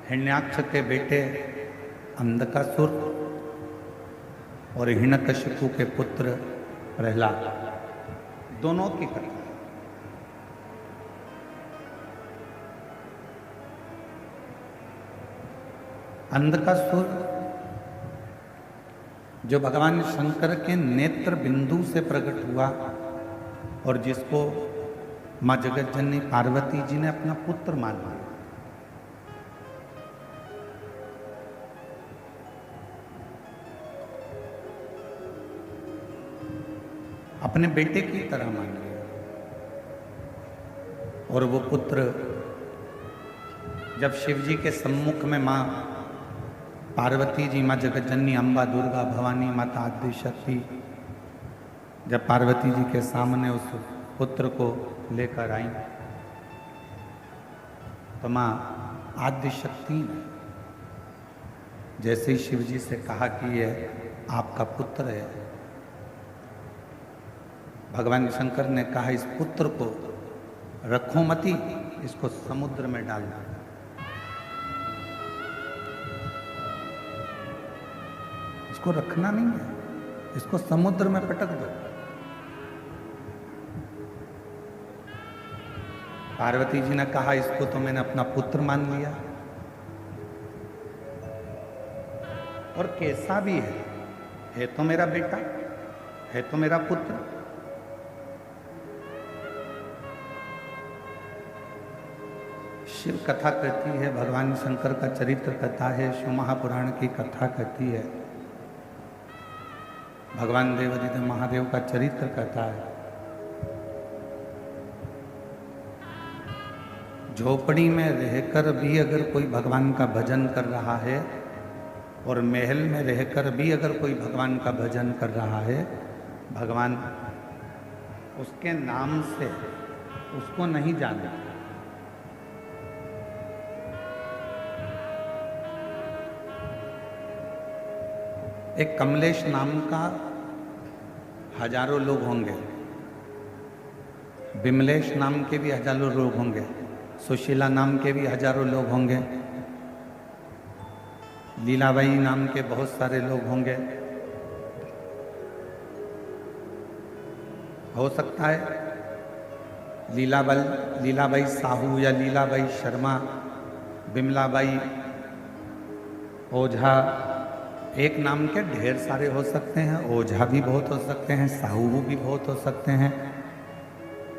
हिरण्याक्ष के बेटे अंधकासुर और हिरण्यकशिपु के पुत्र प्रहलाद, दोनों की कथा। अंधकासुर जो भगवान शंकर के नेत्र बिंदु से प्रकट हुआ और जिसको मां जगत जननी पार्वती जी ने अपना पुत्र मान लिया। अपने बेटे की तरह मान लिया। और वो पुत्र जब शिव जी के सम्मुख में मां पार्वती जी, मां जगत जननी, अम्बा, दुर्गा, भवानी माता, आदि शक्ति, जब पार्वती जी के सामने उस पुत्र को लेकर आई तो मां आदि शक्ति ने जैसे ही शिव जी से कहा कि ये आपका पुत्र है, भगवान शंकर ने कहा इस पुत्र को रखो मती, इसको समुद्र में डालना। इसको रखना नहीं है, इसको समुद्र में पटक दो। पार्वती जी ने कहा इसको तो मैंने अपना पुत्र मान लिया और कैसा भी है तो मेरा बेटा, है तो मेरा पुत्र। शिव कथा कहती है, भगवान शंकर का चरित्र कथा है, शिव महापुराण की कथा कहती है, भगवान देवादिदेव महादेव का चरित्र कथा है। झोपड़ी में रहकर भी अगर कोई भगवान का भजन कर रहा है और महल में रहकर भी अगर कोई भगवान का भजन कर रहा है, भगवान उसके नाम से उसको नहीं जाने। एक कमलेश नाम का हजारों लोग होंगे, बिमलेश नाम के भी हजारों लोग होंगे, सुशीला नाम के भी हजारों लोग होंगे, लीलाबाई नाम के बहुत सारे लोग होंगे। हो सकता है लीलाबाई साहू या लीलाबाई शर्मा, बिमलाबाई, ओझा, एक नाम के ढेर सारे हो सकते हैं। ओझा भी बहुत हो सकते हैं, साहू भी बहुत हो सकते हैं,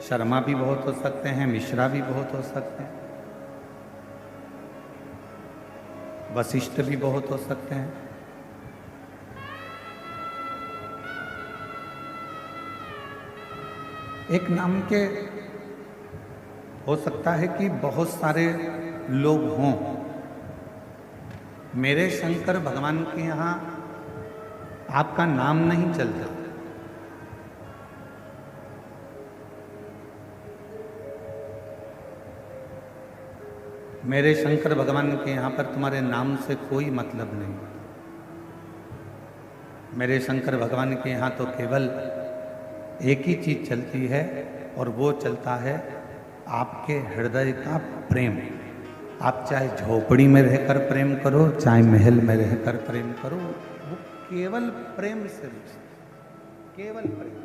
शर्मा भी बहुत हो सकते हैं, मिश्रा भी बहुत हो सकते हैं, वशिष्ठ भी बहुत हो सकते हैं। एक नाम के हो सकता है कि बहुत सारे लोग हों। मेरे शंकर भगवान के यहाँ आपका नाम नहीं चलता, मेरे शंकर भगवान के यहाँ पर तुम्हारे नाम से कोई मतलब नहीं। मेरे शंकर भगवान के यहाँ तो केवल एक ही चीज चलती है और वो चलता है आपके हृदय का प्रेम। आप चाहे झोपड़ी में रहकर प्रेम करो, चाहे महल में रहकर प्रेम करो, वो केवल प्रेम से रिश्ता, केवल प्रेम।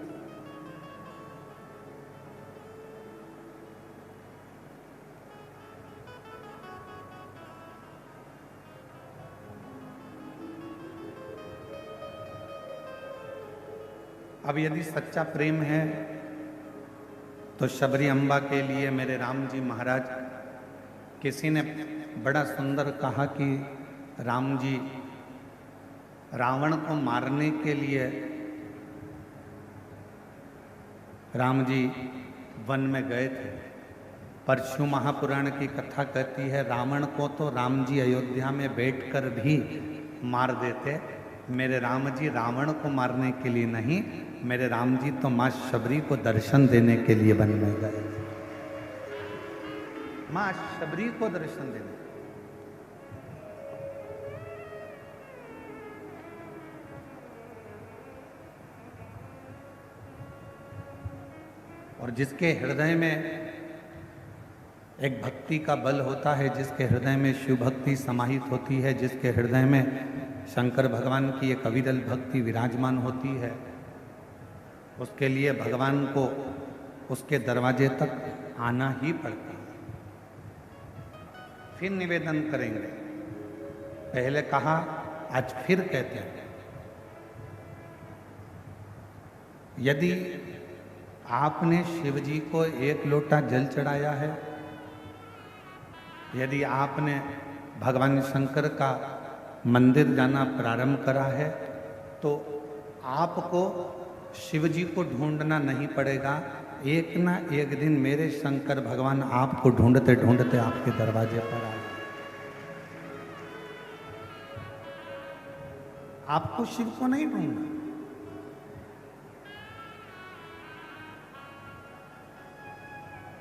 अब यदि सच्चा प्रेम है तो शबरी अम्बा के लिए मेरे राम जी महाराज, किसी ने बड़ा सुंदर कहा कि राम जी रावण को मारने के लिए राम जी वन में गए थे, पर शिव महापुराण की कथा कहती है रावण को तो राम जी अयोध्या में बैठकर भी मार देते। मेरे राम जी रावण को मारने के लिए नहीं, मेरे राम जी तो माँ शबरी को दर्शन देने के लिए वन में गए, माँ शबरी को दर्शन देने। और जिसके हृदय में एक भक्ति का बल होता है जिसके हृदय में शिव भक्ति समाहित होती है, जिसके हृदय में शंकर भगवान की एक अविरल भक्ति विराजमान होती है, उसके लिए भगवान को उसके दरवाजे तक आना ही पड़ता है। फिर निवेदन करेंगे, पहले कहा आज फिर कहते हैं, यदि आपने शिव जी को एक लोटा जल चढ़ाया है, यदि आपने भगवान शंकर का मंदिर जाना प्रारंभ करा है, तो आपको शिव जी को ढूंढना नहीं पड़ेगा। एक ना एक दिन मेरे शंकर भगवान आपको ढूंढते ढूंढते आपके दरवाजे पर आ जाए। आपको शिव को नहीं ढूंढना।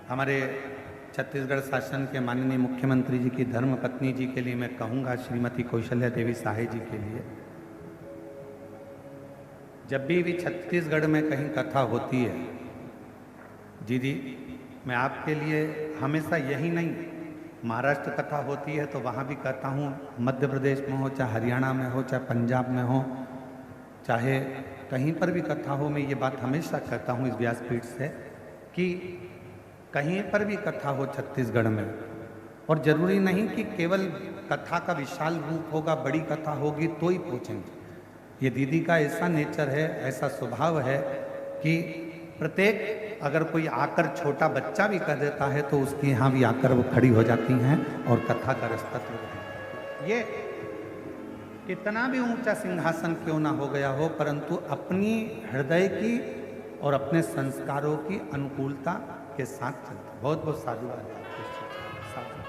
हमारे छत्तीसगढ़ शासन के माननीय मुख्यमंत्री जी की धर्म पत्नी जी के लिए मैं कहूँगा, श्रीमती कौशल्या देवी साहे जी के लिए, जब भी छत्तीसगढ़ में कहीं कथा होती है, दीदी मैं आपके लिए हमेशा यही नहीं, महाराष्ट्र कथा होती है तो वहाँ भी कहता हूँ, मध्य प्रदेश में हो, चाहे हरियाणा में हो, चाहे पंजाब में हो, चाहे कहीं पर भी कथा हो, मैं ये बात हमेशा कहता हूँ इस व्यासपीठ से कि कहीं पर भी कथा हो छत्तीसगढ़ में, और जरूरी नहीं कि केवल कथा का विशाल रूप होगा, बड़ी कथा होगी तो ही पहुँचेंगे। ये दीदी का ऐसा नेचर है, ऐसा स्वभाव है कि प्रत्येक अगर कोई आकर छोटा बच्चा भी कह देता है तो उसके यहाँ भी आकर वो खड़ी हो जाती हैं और कथा का रसतत्व। ये कितना भी ऊंचा सिंहासन क्यों ना हो गया हो, परंतु अपनी हृदय की और अपने संस्कारों की अनुकूलता के साथ चलता। बहुत बहुत साधुवाद है आपके,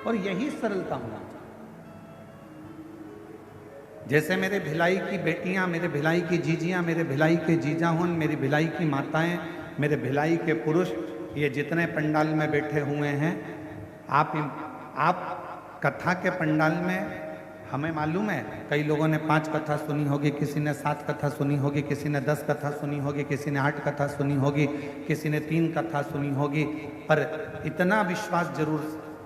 और यही सरलता होना चाहिए। जैसे मेरे भिलाई की बेटियां, मेरे भिलाई की जीजियां, मेरे भिलाई के जीजा हों, मेरी भिलाई की माताएं, मेरे भिलाई के पुरुष, ये जितने पंडाल में बैठे हुए हैं, आप कथा के पंडाल में, हमें मालूम है कई लोगों ने 5 कथा सुनी होगी, किसी ने 7 कथा सुनी होगी, किसी ने 10 कथा सुनी होगी, किसी ने 8 कथा सुनी होगी, किसी ने 3 कथा सुनी होगी, पर इतना विश्वास जरूर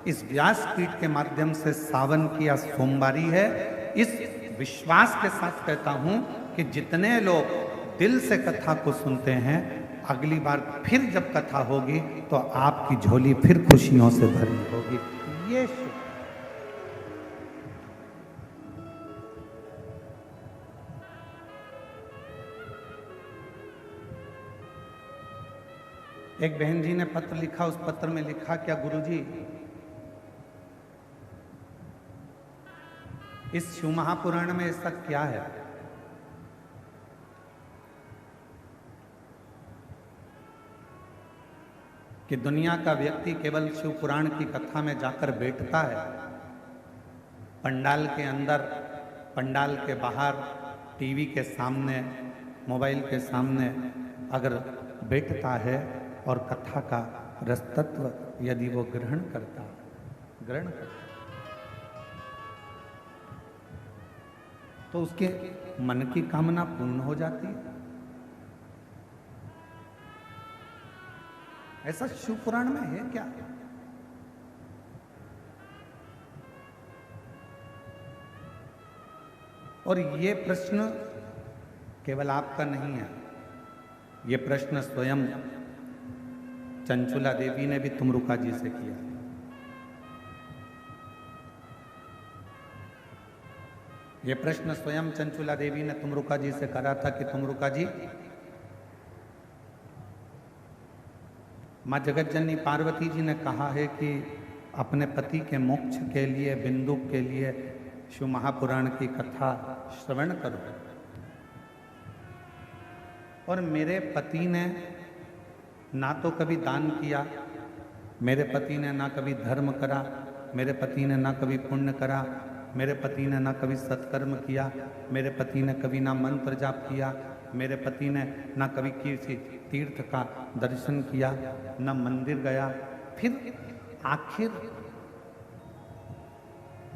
इस व्यासपीठ के माध्यम से सावन की आज सोमवारी है, इस विश्वास के साथ कहता हूं कि जितने लोग दिल से कथा को सुनते हैं, अगली बार फिर जब कथा होगी तो आपकी झोली फिर खुशियों से भरी होगी। ये एक बहन जी ने पत्र लिखा, उस पत्र में लिखा, क्या गुरुजी इस शिव महापुराण में ऐसा क्या है कि दुनिया का व्यक्ति केवल शिव पुराण की कथा में जाकर बैठता है, पंडाल के अंदर, पंडाल के बाहर, टीवी के सामने, मोबाइल के सामने अगर बैठता है और कथा का रसतत्व यदि वो ग्रहण करता तो उसके मन की कामना पूर्ण हो जाती है। ऐसा शिव पुराण में है क्या? और ये प्रश्न केवल आपका नहीं है, ये प्रश्न स्वयं चंचुला देवी ने भी तुमरुका जी से किया। ये प्रश्न स्वयं चंचुला देवी ने तुमरुका जी से करा था कि तुमरुका जी, माँ जगतजननी पार्वती जी ने कहा है कि अपने पति के मोक्ष के लिए, बिंदु के लिए शिव महापुराण की कथा श्रवण करो। और मेरे पति ने ना तो कभी दान किया, मेरे पति ने ना कभी धर्म करा, मेरे पति ने ना कभी पुण्य करा, मेरे पति ने ना कभी सत्कर्म किया, मेरे पति ने कभी ना मंत्र जाप किया, मेरे पति ने ना कभी किसी तीर्थ का दर्शन किया, ना मंदिर गया। फिर आखिर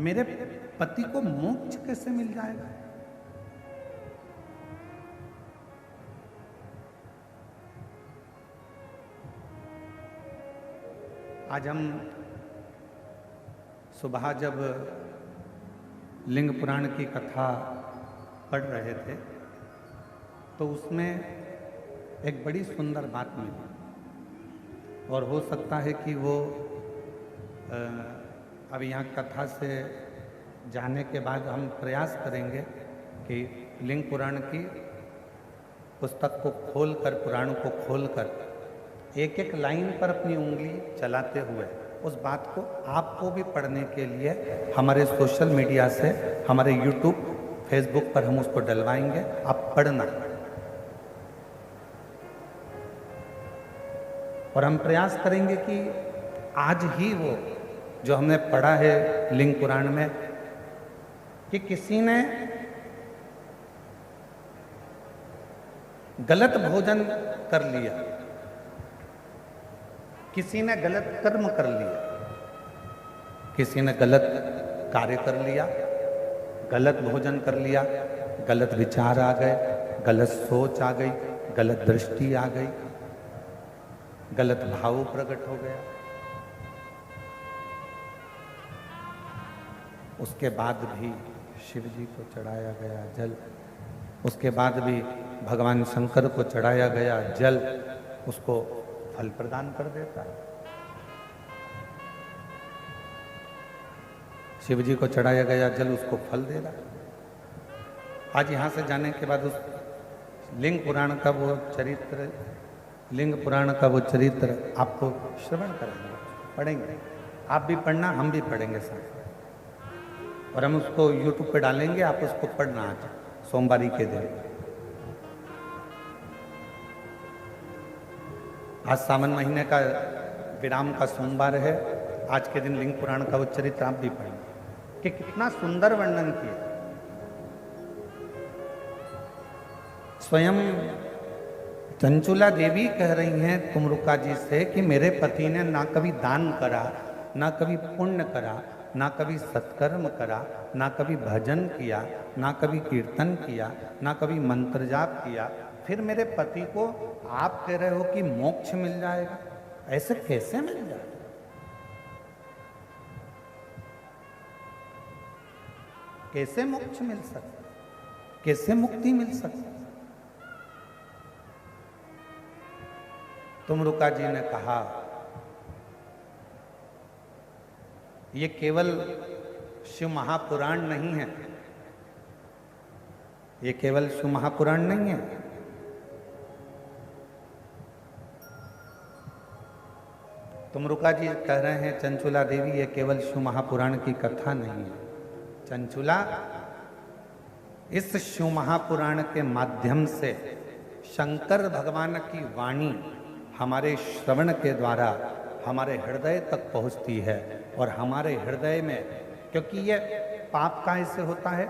मेरे पति को मोक्ष कैसे मिल जाएगा? आज हम सुबह जब लिंग पुराण की कथा पढ़ रहे थे तो उसमें एक बड़ी सुंदर बात मिली और हो सकता है कि वो अब यहाँ कथा से जाने के बाद हम प्रयास करेंगे कि लिंग पुराण की पुस्तक को खोलकर, पुराण को खोलकर एक एक लाइन पर अपनी उंगली चलाते हुए उस बात को आपको भी पढ़ने के लिए हमारे सोशल मीडिया से, हमारे यूट्यूब, फेसबुक पर हम उसको डलवाएंगे। आप पढ़ना और हम प्रयास करेंगे कि आज ही वो जो हमने पढ़ा है लिंग पुराण में कि किसी ने गलत भोजन कर लिया, किसी ने गलत कर्म कर लिया, किसी ने गलत कार्य कर लिया, गलत भोजन कर लिया, गलत विचार आ गए, गलत सोच आ गई, गलत दृष्टि आ गई, गलत भाव प्रकट हो गया। उसके बाद भी शिव जी को चढ़ाया गया जल, उसके बाद भी भगवान शंकर को चढ़ाया गया जल उसको फल प्रदान कर देता है। शिव जी को चढ़ाया गया जल उसको फल दे रहा है। आज यहाँ से जाने के बाद उस लिंग पुराण का वो चरित्र, लिंग पुराण का वो चरित्र आपको श्रवण करेंगे, पढ़ेंगे। आप भी पढ़ना, हम भी पढ़ेंगे साथ, और हम उसको यूट्यूब पे डालेंगे। आप उसको पढ़ना आज सोमवारी के दिन। आज सावन महीने का विराम का सोमवार है। आज के दिन लिंग पुराण का वो चरित्र आप भी पढ़ेंगे कि कितना सुंदर वर्णन किया। स्वयं चंचुला देवी कह रही हैं तुमरुका जी से कि मेरे पति ने ना कभी दान करा, ना कभी पुण्य करा, ना कभी सत्कर्म करा, ना कभी भजन किया, ना कभी कीर्तन किया, ना कभी मंत्र जाप किया, फिर मेरे पति को आप कह रहे हो कि मोक्ष मिल जाएगा। ऐसे कैसे मिल जाएगा? कैसे मोक्ष मिल सकता, कैसे मुक्ति मिल सकती? तुमरुका जी ने कहा ये केवल शिव महापुराण नहीं है, ये केवल शिव महापुराण नहीं है, तुमरुका जी कह रहे हैं चंचुला देवी ये केवल शिव महापुराण की कथा नहीं है। चंचुला, इस शिव महापुराण के माध्यम से शंकर भगवान की वाणी हमारे श्रवण के द्वारा हमारे हृदय तक पहुंचती है और हमारे हृदय में, क्योंकि ये पाप काहे से होता है?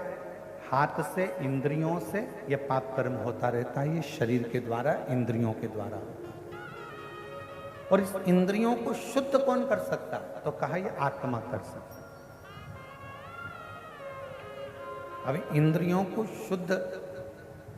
हाथ से, इंद्रियों से ये पाप कर्म होता रहता है। ये शरीर के द्वारा, इंद्रियों के द्वारा होता है। और इस इंद्रियों को शुद्ध कौन कर सकता? तो कहा ये आत्मा कर सकता। अब इंद्रियों को शुद्ध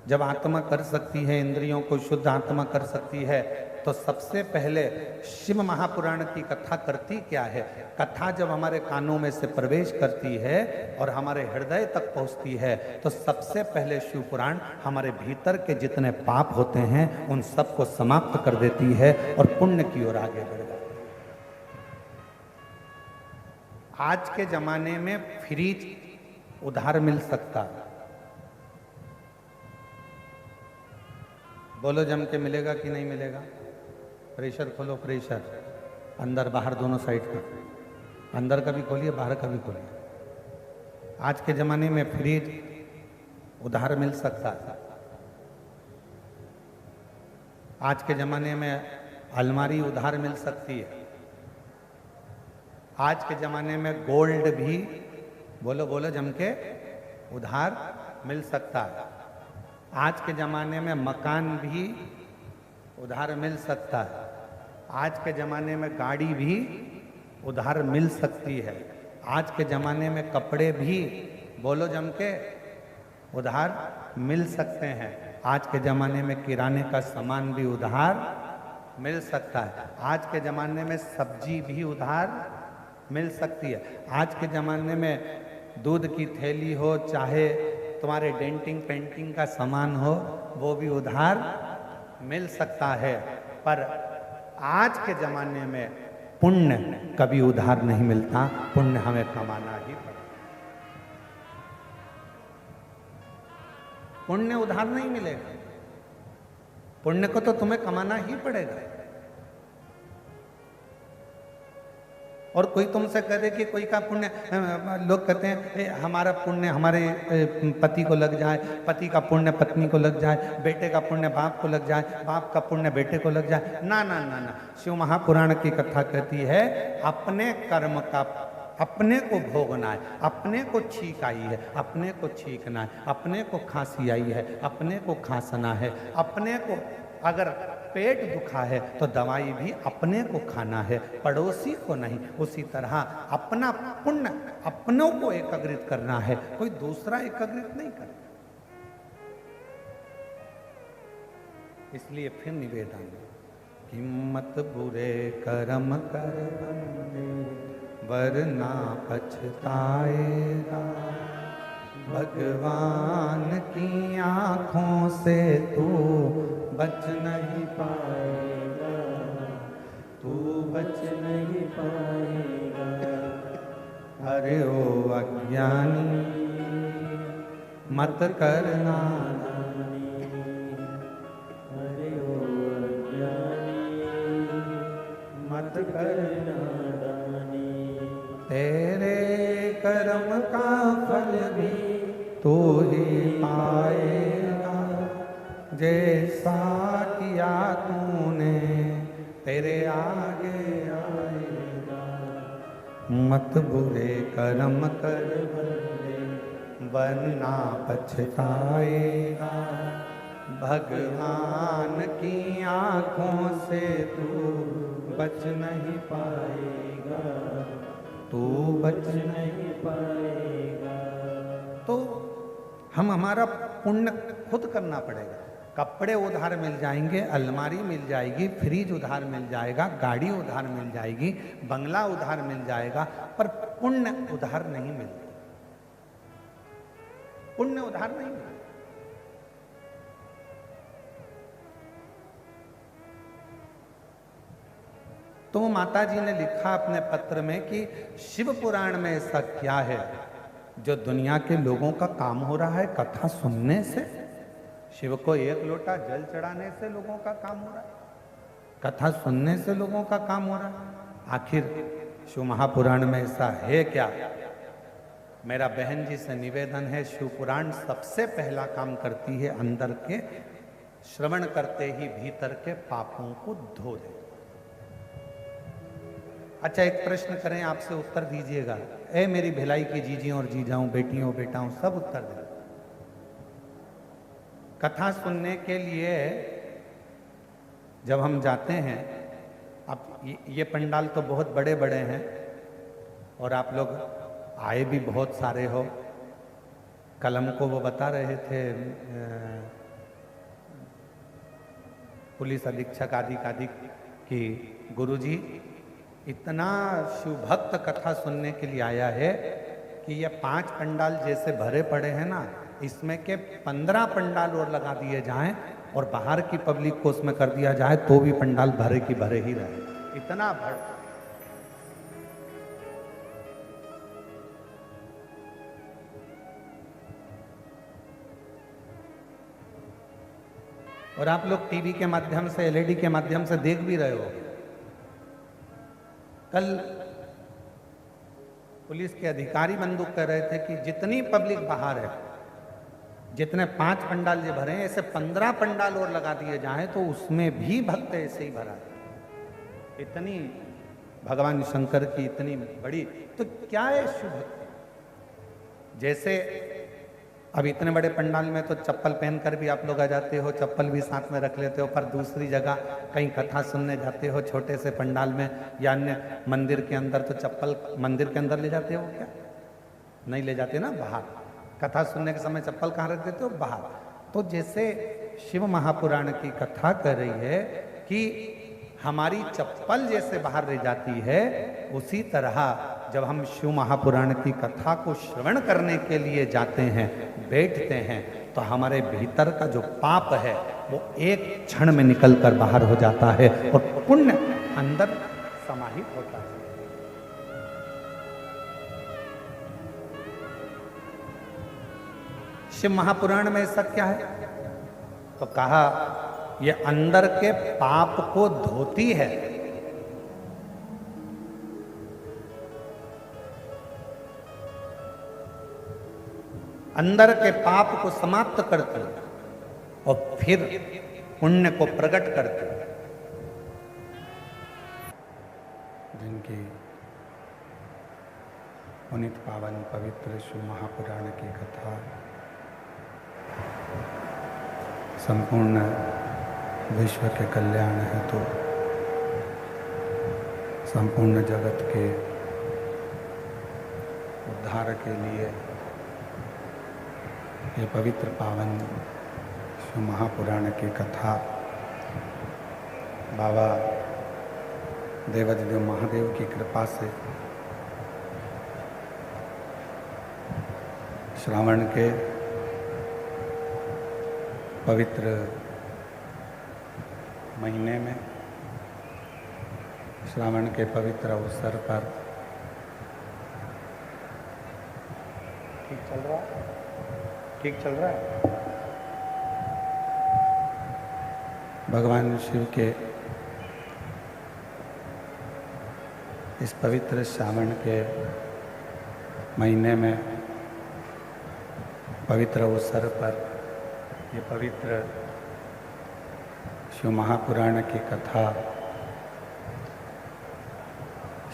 जब आत्मा कर सकती है, इंद्रियों को शुद्ध आत्मा कर सकती है, तो सबसे पहले शिव महापुराण की कथा करती क्या है? कथा जब हमारे कानों में से प्रवेश करती है और हमारे हृदय तक पहुंचती है, तो सबसे पहले शिव पुराण हमारे भीतर के जितने पाप होते हैं उन सबको समाप्त कर देती है और पुण्य की ओर आगे बढ़ जाती है। आज के जमाने में फ्रिज उधार मिल सकता, बोलो जम के मिलेगा कि नहीं मिलेगा? प्रेशर खोलो, प्रेशर अंदर बाहर दोनों साइड का, अंदर का भी खोलिए, बाहर का भी खोलिए। आज के ज़माने में फ्रिज उधार मिल सकता है। आज के ज़माने में अलमारी उधार मिल सकती है। आज के ज़माने में गोल्ड भी, बोलो बोलो जम के, उधार मिल सकता है। आज के ज़माने में मकान भी उधार मिल सकता है। आज के ज़माने में गाड़ी भी उधार मिल सकती है। आज के ज़माने में कपड़े भी, बोलो जम के, उधार मिल सकते हैं। आज के ज़माने में किराने का सामान भी उधार मिल सकता है। आज के ज़माने में सब्जी भी उधार मिल सकती है। आज के ज़माने में दूध की थैली हो, चाहे तुम्हारे डेंटिंग पेंटिंग का सामान हो, वो भी उधार मिल सकता है। पर आज के ज़माने में पुण्य कभी उधार नहीं मिलता, पुण्य हमें कमाना ही पड़ता। पुण्य उधार नहीं मिलेगा, पुण्य को तो तुम्हें कमाना ही पड़ेगा। और कोई तुमसे कहे कि कोई का पुण्य, लोग कहते हैं हमारा पुण्य हमारे पति को लग जाए, पति का पुण्य पत्नी को लग जाए, बेटे का पुण्य बाप को लग जाए, बाप का पुण्य बेटे को लग जाए। ना ना ना ना, शिव महापुराण की कथा कहती है अपने कर्म का अपने को भोगना है, अपने को छींक आई है अपने को छींकना है, अपने को खांसी आई है अपने को खांसना है, अपने को अगर पेट दुखा है तो दवाई भी अपने को खाना है, पड़ोसी को नहीं। उसी तरह अपना पुण्य अपनों को एकत्रित करना है, कोई दूसरा एकत्रित नहीं करना। इसलिए फिर निवेदन, हिम्मत बुरे कर्म कर वरना पछताएगा, भगवान की आंखों से तू बच नहीं पाएगा, तू बच नहीं पाएगा। अरे ओ अज्ञानी मत करना, अरे ओ अज्ञानी मत करना, तेरे कर्म का फल भी तू ही पाएगा, जैसा किया तूने तेरे आगे आएगा। मत बुरे कर्म कर वरना पछताएगा, भगवान की आंखों से तू बच नहीं पाएगा, तू बच नहीं पाएगा। तो हम हमारा पुण्य खुद करना पड़ेगा। कपड़े उधार मिल जाएंगे, अलमारी मिल जाएगी, फ्रिज उधार मिल जाएगा, गाड़ी उधार मिल जाएगी, बंगला उधार मिल जाएगा, पर पुण्य उधार नहीं मिलता, पुण्य उधार नहीं मिलता। तो माता जी ने लिखा अपने पत्र में कि शिव पुराण में ऐसा क्या है जो दुनिया के लोगों का काम हो रहा है कथा सुनने से। शिव को एक लोटा जल चढ़ाने से लोगों का काम हो रहा है, कथा सुनने से लोगों का काम हो रहा है। आखिर शिव महापुराण में ऐसा है क्या? मेरा बहन जी से निवेदन है, शिव पुराण सबसे पहला काम करती है अंदर के, श्रवण करते ही भीतर के पापों को धो दे। अच्छा, एक प्रश्न करें, आपसे उत्तर दीजिएगा। ए मेरी भिलाई की जीजियों और जीजाओं, बेटियों बेटाओं, सब उत्तर दें। कथा सुनने के लिए जब हम जाते हैं, अब ये पंडाल तो बहुत बड़े बड़े हैं और आप लोग आए भी बहुत सारे हो। कल हमको वो बता रहे थे पुलिस अधीक्षक आदि कि गुरुजी इतना शिव भक्त कथा सुनने के लिए आया है कि ये 5 पंडाल जैसे भरे पड़े हैं ना, इसमें के 15 पंडाल और लगा दिए जाएं और बाहर की पब्लिक को उसमें कर दिया जाए तो भी पंडाल भरे की भरे ही रहे, इतना भर। और आप लोग टीवी के माध्यम से, एलईडी के माध्यम से देख भी रहे हो। कल पुलिस के अधिकारी बंदूक कर रहे थे कि जितनी पब्लिक बाहर है, जितने 5 पंडाल जो भरे हैं, ऐसे 15 पंडाल और लगा दिए जाएं तो उसमें भी भक्त ऐसे ही भरा है। इतनी भगवान शंकर की इतनी बड़ी, तो क्या है शिव भक्ति? जैसे अब इतने बड़े पंडाल में तो चप्पल पहनकर भी आप लोग आ जाते हो, चप्पल भी साथ में रख लेते हो, पर दूसरी जगह कहीं कथा सुनने जाते हो छोटे से पंडाल में या अन्य मंदिर के अंदर, तो चप्पल मंदिर के अंदर ले जाते हो क्या? नहीं ले जाते ना, बाहर। कथा सुनने के समय चप्पल कहाँ रख देते हो? बाहर। तो जैसे शिव महापुराण की कथा कर रही है कि हमारी चप्पल जैसे बाहर रह जाती है, उसी तरह जब हम शिव महापुराण की कथा को श्रवण करने के लिए जाते हैं, बैठते हैं, तो हमारे भीतर का जो पाप है वो एक क्षण में निकलकर बाहर हो जाता है और पुण्य अंदर समाहित होता है। शिव महापुराण में ऐसा क्या है? तो कहा ये अंदर के पाप को धोती है। अंदर के पाप को समाप्त करती और फिर पुण्य को प्रकट करती। जिनकी पुनीत पावन पवित्र शिव महापुराण की कथा संपूर्ण विश्व के कल्याण है, तो संपूर्ण जगत के उद्धार के लिए ये पवित्र पावन शिव महापुराण की कथा बाबा देवाधिदेव महादेव की कृपा से श्रावण के पवित्र महीने में, श्रावण के पवित्र अवसर पर ठीक चल रहा है, ठीक चल रहा है। भगवान शिव के इस पवित्र श्रावण के महीने में पवित्र अवसर पर ये पवित्र शिव महापुराण की कथा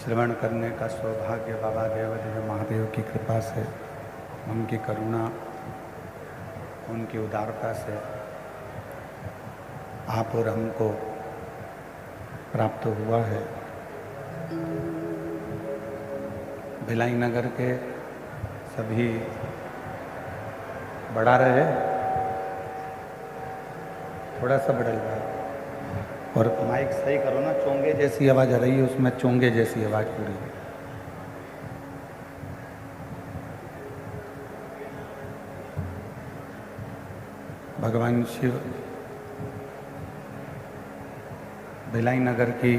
श्रवण करने का सौभाग्य बाबा देवाधिदेव महादेव की कृपा से, उनकी करुणा, उनकी उदारता से आप और हमको प्राप्त हुआ है। भिलाई नगर के सभी बढ़ा रहे, थोड़ा सा बढ़ल रहा है, और माइक सही करो ना, चोंगे जैसी आवाज़ आ रही है, उसमें चोंगे जैसी आवाज़ पूरी। भगवान शिव भिलाई नगर की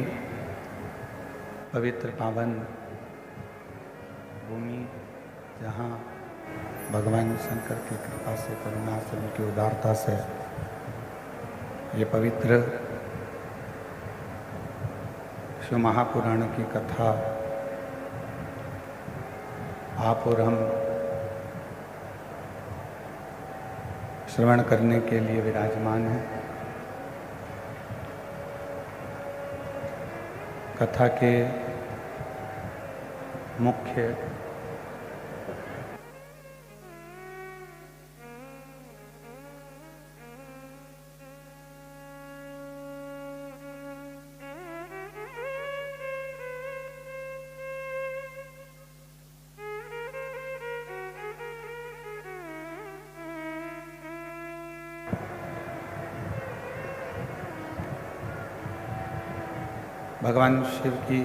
पवित्र पावन भूमि, जहाँ भगवान शंकर की कृपा से, करुणा से, उनकी उदारता से ये पवित्र शिव महापुराण की कथा आप और हम श्रवण करने के लिए विराजमान हैं। कथा के मुख्य भगवान शिव की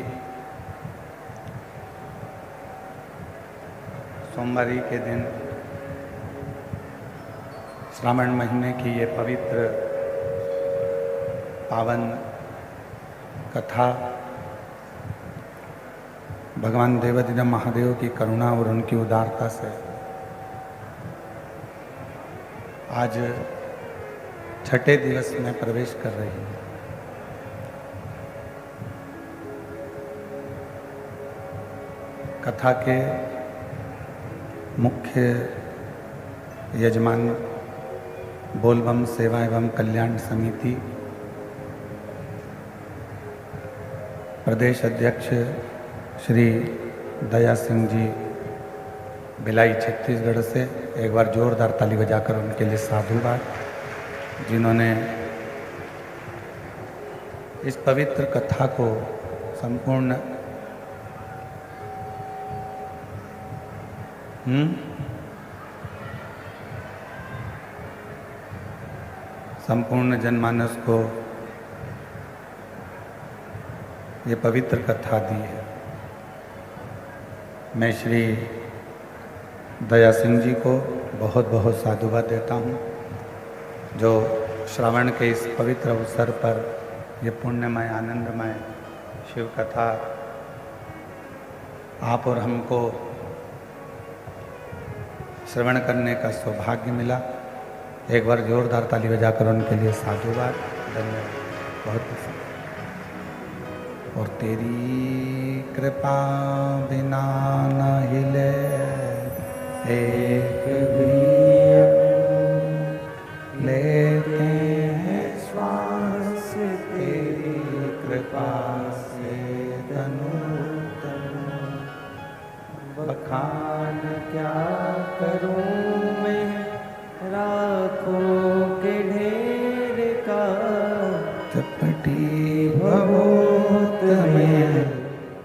सोमवारी के दिन श्रावण महीने की ये पवित्र पावन कथा भगवान देवाधिदेव महादेव की करुणा और उनकी उदारता से आज छठे दिवस में प्रवेश कर रही है। कथा के मुख्य यजमान बोलबम सेवा एवं कल्याण समिति प्रदेश अध्यक्ष श्री दया सिंह जी भिलाई छत्तीसगढ़ से, एक बार जोरदार ताली बजाकर उनके लिए साधुवाद, जिन्होंने इस पवित्र कथा को संपूर्ण संपूर्ण जनमानस को ये पवित्र कथा दी है। मैं श्री दया सिंह जी को बहुत बहुत साधुवाद देता हूँ, जो श्रवण के इस पवित्र अवसर पर ये पुण्यमय आनंदमय शिव कथा आप और हमको श्रवण करने का सौभाग्य मिला। एक बार जोरदार ताली बजाकर उनके लिए साधुवाद, धन्यवाद, बहुत पसंद। और तेरी कृपा बिना न हिले एक भी लेते हैं श्वास, तेरी कृपा से तनु तनु। बखान क्या करूं मैं राखों के ढेर का, चपटी भवोत में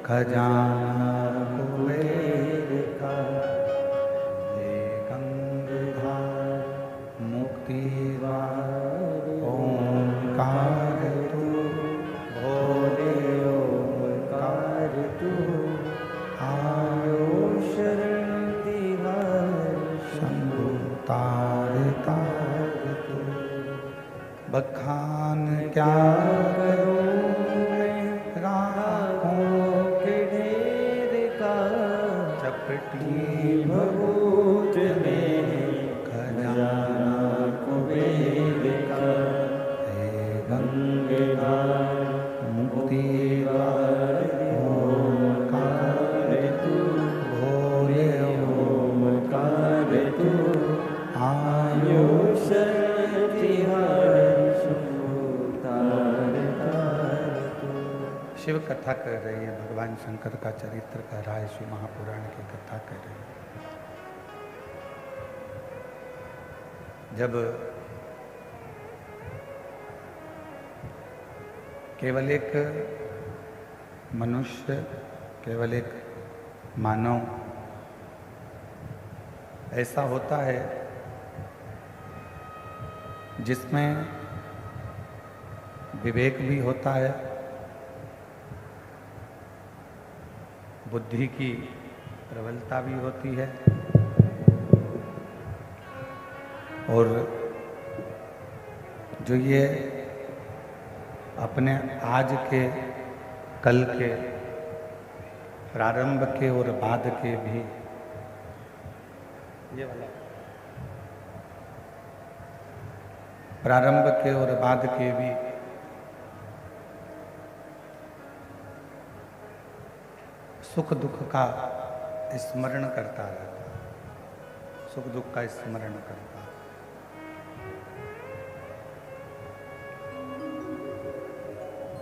खजाना कुबेर का। ये गंगाधार मुक्तिवार ओंकार तू, भोले ओंकार तू। आयो शरण तिहार शंभु तार तार तू। बखान क्या करूं मैं राखों के ढेर का, चपटी भभूत में खजाना कुबेर का। हे गंगाधार मुक्तिवार ओंकार तू, भोले ओंकार तू। आयो शरण तिहार शिव कथा कर रही है, भगवान शंकर का चरित्र कह रहा है, शिव महापुराण की कथा कर रही है। जब केवल एक मनुष्य, केवल एक मानव ऐसा होता है जिसमें विवेक भी होता है, बुद्धि की प्रबलता भी होती है, और जो ये अपने आज के, कल के, प्रारंभ के और बाद के भी, ये वाला प्रारंभ के और बाद के भी सुख दुख का स्मरण करता रहता है, सुख दुख का स्मरण करता है।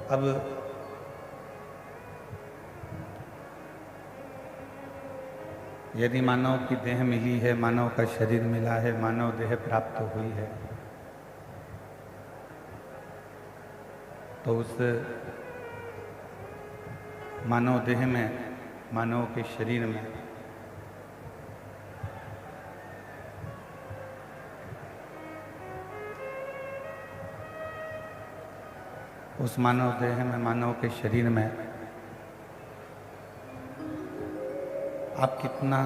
अब यदि मानव की देह मिली है, मानव का शरीर मिला है, मानव देह प्राप्त हुई है, तो उस मानव देह में, मानव के शरीर में उस मानव देह में, मानव के शरीर में आप कितना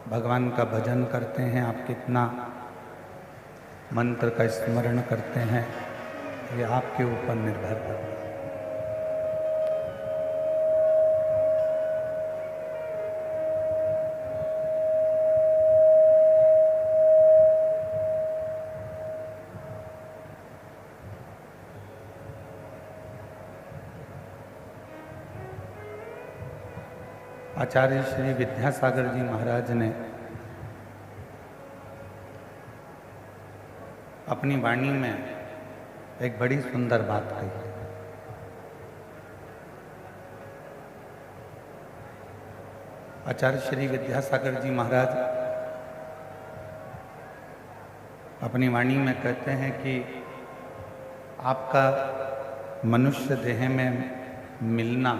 भगवान का भजन करते हैं, आप कितना मंत्र का स्मरण करते हैं, ये आपके ऊपर निर्भर करता है। आचार्य श्री विद्यासागर जी महाराज ने अपनी वाणी में एक बड़ी सुंदर बात कही। आचार्य श्री विद्यासागर जी महाराज अपनी वाणी में कहते हैं कि आपका मनुष्य देह में मिलना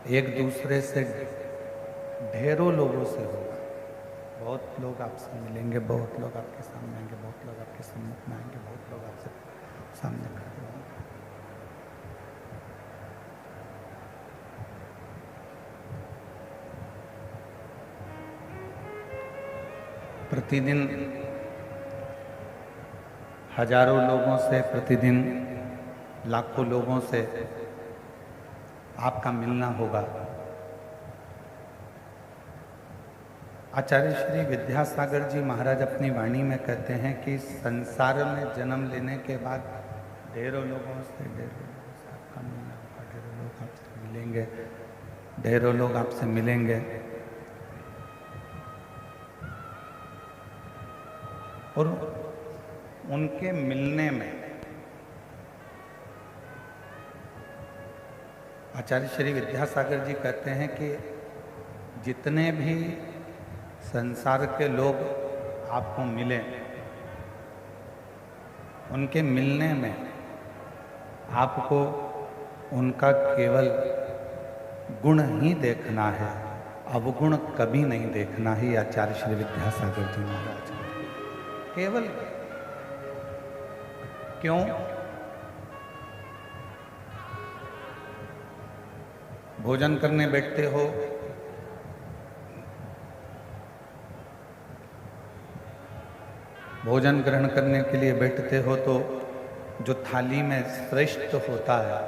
एक दूसरे से ढेरों लोगों से होगा। बहुत लोग आपसे मिलेंगे, बहुत लोग आपके सामने आएंगे, बहुत लोग आपके सम्मुख में आएंगे, बहुत लोग आपसे सामने खड़े होंगे। प्रतिदिन हजारों लोगों से, प्रतिदिन लाखों लोगों से आपका मिलना होगा। आचार्य श्री विद्यासागर जी महाराज अपनी वाणी में कहते हैं कि संसार में जन्म लेने के बाद ढेरों लोगों से आपका मिलना होगा, ढेरों लोग आपसे मिलेंगे, ढेरों लोग आपसे मिलेंगे। और उनके मिलने में आचार्य श्री विद्यासागर जी कहते हैं कि जितने भी संसार के लोग आपको मिले, उनके मिलने में आपको उनका केवल गुण ही देखना है, अवगुण कभी नहीं देखना ही। आचार्य श्री विद्यासागर जी महाराज केवल क्यों? भोजन करने बैठते हो, भोजन ग्रहण करने के लिए बैठते हो तो जो थाली में श्रेष्ठ होता है,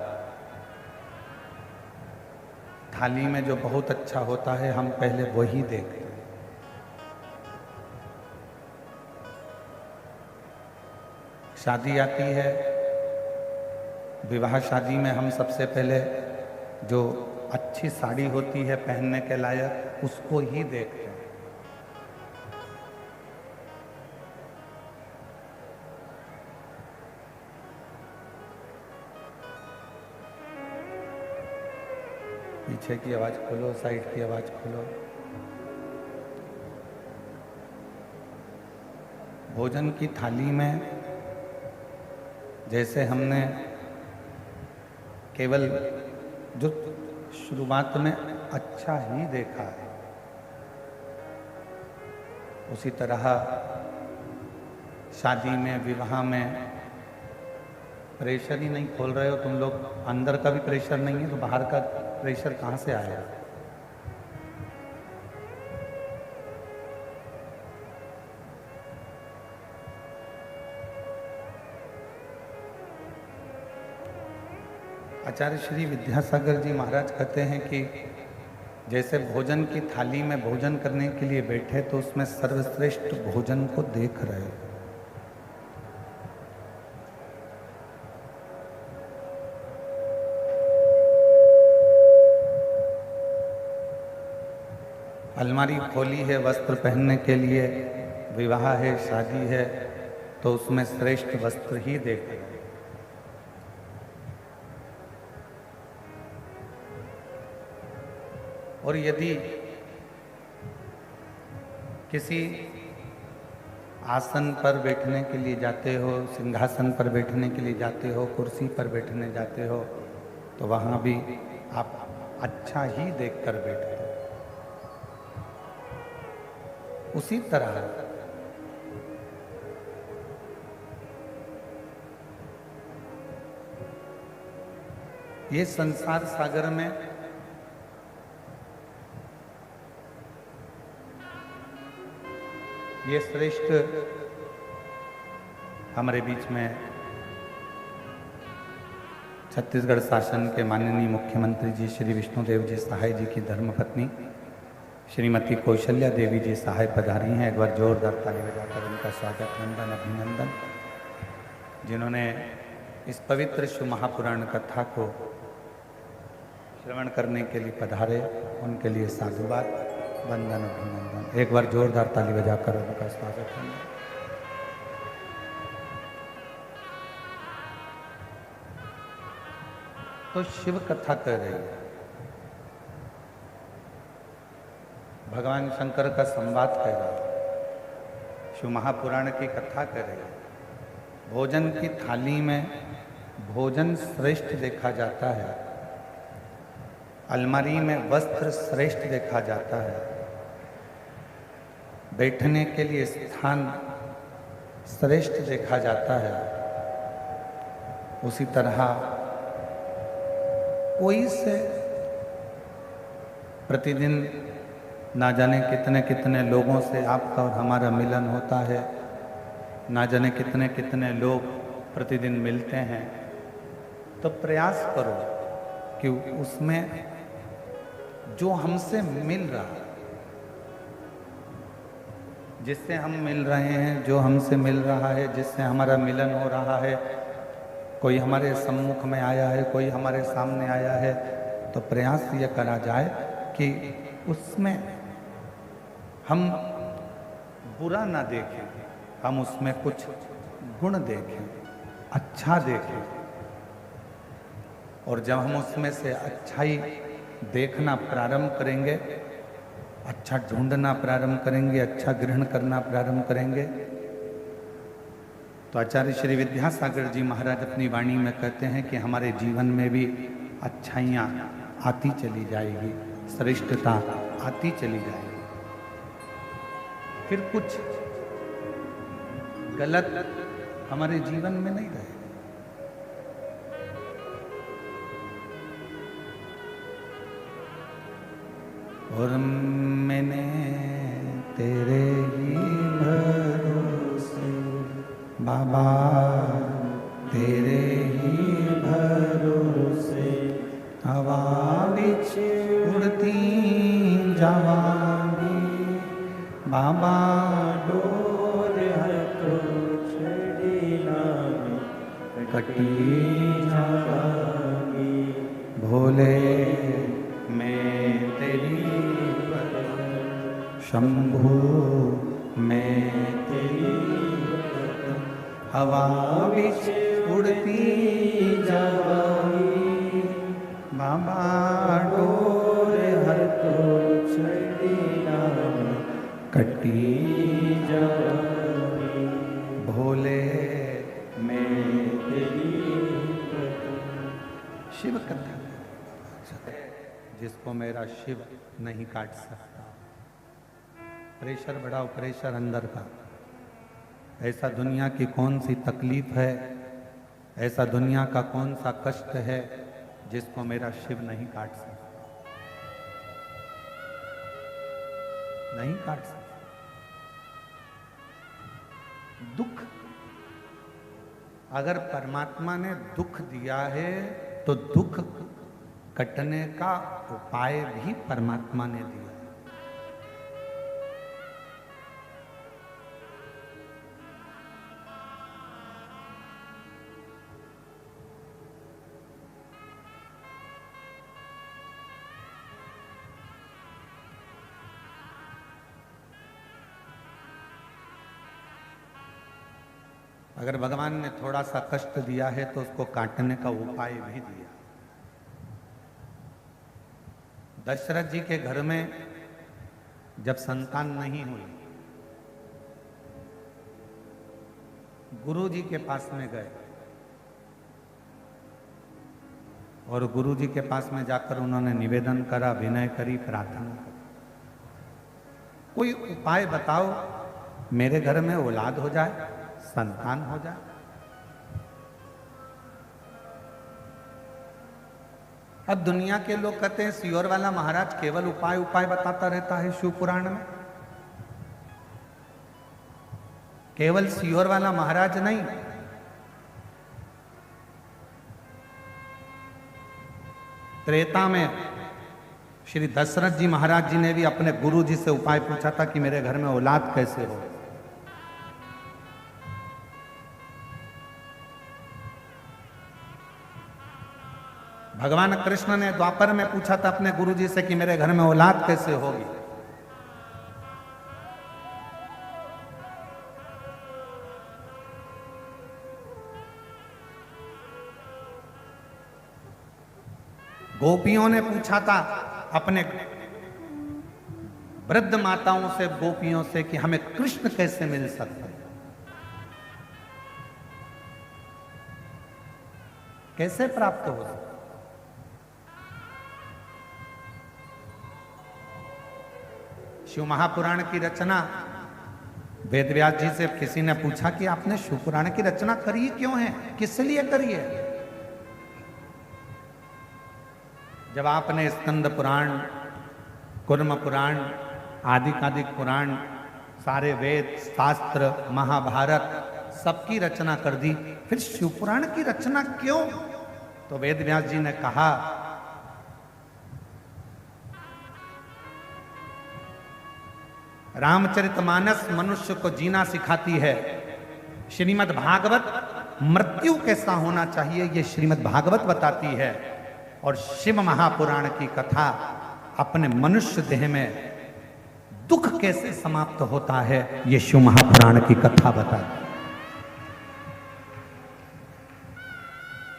थाली में जो बहुत अच्छा होता है, हम पहले वही देखते हैं। शादी आती है, विवाह शादी में हम सबसे पहले जो अच्छी साड़ी होती है पहनने के लायक, उसको ही देखते हैं। पीछे की आवाज खोलो, साइड की आवाज खोलो। भोजन की थाली में जैसे हमने केवल जो शुरुआत में अच्छा ही देखा है, उसी तरह शादी में, विवाह में प्रेशर ही नहीं खोल रहे हो तुम लोग, अंदर का भी प्रेशर नहीं है तो बाहर का प्रेशर कहाँ से आया? आचार्य श्री विद्यासागर जी महाराज कहते हैं कि जैसे भोजन की थाली में भोजन करने के लिए बैठे तो उसमें सर्वश्रेष्ठ भोजन को देख रहे हो। अलमारी खोली है वस्त्र पहनने के लिए, विवाह है, शादी है, तो उसमें श्रेष्ठ वस्त्र ही देख रहे हो। और यदि किसी आसन पर बैठने के लिए जाते हो, सिंहासन पर बैठने के लिए जाते हो, कुर्सी पर बैठने जाते हो, तो वहाँ भी आप अच्छा ही देखकर बैठते हो। उसी तरह ये संसार सागर में ये श्रेष्ठ हमारे बीच में छत्तीसगढ़ शासन के माननीय मुख्यमंत्री जी श्री विष्णुदेव जी सहाय जी की धर्मपत्नी श्रीमती कौशल्या देवी जी सहाय पधारी हैं। एक बार जोरदार ताली बजाकर उनका स्वागत, नंदन, अभिनंदन। जिन्होंने इस पवित्र शिव महापुराण कथा को श्रवण करने के लिए पधारे, उनके लिए साधुवाद, वंदन, अभिनंदन। एक बार जोरदार ताली बजाकर उनका स्वागत है। तो शिव कथा कह रही है, भगवान शंकर का संवाद कह रहा है, शिव महापुराण की कथा कह रही है। भोजन की थाली में भोजन श्रेष्ठ देखा जाता है, अलमारी में वस्त्र श्रेष्ठ देखा जाता है, बैठने के लिए स्थान श्रेष्ठ देखा जाता है। उसी तरह कोई से प्रतिदिन ना जाने कितने कितने लोगों से आपका और हमारा मिलन होता है, ना जाने कितने कितने लोग प्रतिदिन मिलते हैं। तो प्रयास करो कि उसमें जो हमसे मिल रहा है, जिससे हम मिल रहे हैं, जो हमसे मिल रहा है, जिससे हमारा मिलन हो रहा है, कोई हमारे सम्मुख में आया है, कोई हमारे सामने आया है, तो प्रयास ये करा जाए कि उसमें हम बुरा ना देखें, हम उसमें कुछ गुण देखें, अच्छा देखें। और जब हम उसमें से अच्छाई देखना प्रारंभ करेंगे, अच्छा ढूंढना प्रारंभ करेंगे, अच्छा ग्रहण करना प्रारंभ करेंगे, तो आचार्य श्री विद्यासागर जी महाराज अपनी वाणी में कहते हैं कि हमारे जीवन में भी अच्छाइयाँ आती चली जाएगी, श्रेष्ठता आती चली जाएगी। फिर कुछ गलत हमारे जीवन में नहीं रहेगा। और मैंने तेरे ही भरोसे बाबा, तेरे ही भरोसे हवा बिच उड़ती जावांगी बाबा, डोर हर तो छड़ी नामी कटी जावांगी। भोले मैं तेरी शंभू, मैं तेरी हवा बिच उड़ती जावांगी बाबा, डोर हर तो छड़ी नामी कटी जावांगी। भोले मैं तेरी शिव कथा, जिसको मेरा शिव नहीं काट सकता। प्रेशर बढ़ाओ, प्रेशर अंदर का। ऐसा दुनिया की कौन सी तकलीफ है, ऐसा दुनिया का कौन सा कष्ट है जिसको मेरा शिव नहीं काट सकता, नहीं काट सकता। दुख, अगर परमात्मा ने दुख दिया है तो दुख कटने का उपाय भी परमात्मा ने दिया। अगर भगवान ने थोड़ा सा कष्ट दिया है तो उसको काटने का उपाय भी दिया। दशरथ जी के घर में जब संतान नहीं हुई, गुरु जी के पास में गए और गुरु जी के पास में जाकर उन्होंने निवेदन करा, विनय करी, प्रार्थना करी, कोई उपाय बताओ मेरे घर में औलाद हो जाए, संतान हो जाए। अब दुनिया के लोग कहते हैं सियोर वाला महाराज केवल उपाय उपाय बताता रहता है शिव पुराण में। केवल सियोर वाला महाराज नहीं, त्रेता में श्री दशरथ जी महाराज जी ने भी अपने गुरु जी से उपाय पूछा था कि मेरे घर में औलाद कैसे हो। भगवान कृष्ण ने द्वापर में पूछा था अपने गुरु जी से कि मेरे घर में औलाद कैसे होगी। गोपियों ने पूछा था अपने वृद्ध माताओं से, गोपियों से कि हमें कृष्ण कैसे मिल सकता है, कैसे प्राप्त हो सकता। शिव महापुराण की रचना वेदव्यास जी से किसी ने पूछा कि आपने शिव पुराण की रचना करी क्यों है, किस लिए करी है। जब आपने स्कंद पुराण, कुर्म पुराण, आदिकादिक पुराण, सारे वेद शास्त्र महाभारत सबकी रचना कर दी, फिर शिव पुराण की रचना क्यों? तो वेद व्यास जी ने कहा, रामचरितमानस मनुष्य को जीना सिखाती है, श्रीमद् भागवत मृत्यु कैसा होना चाहिए ये श्रीमद् भागवत बताती है, और शिव महापुराण की कथा अपने मनुष्य देह में दुख कैसे समाप्त होता है ये शिव महापुराण की कथा बताती है।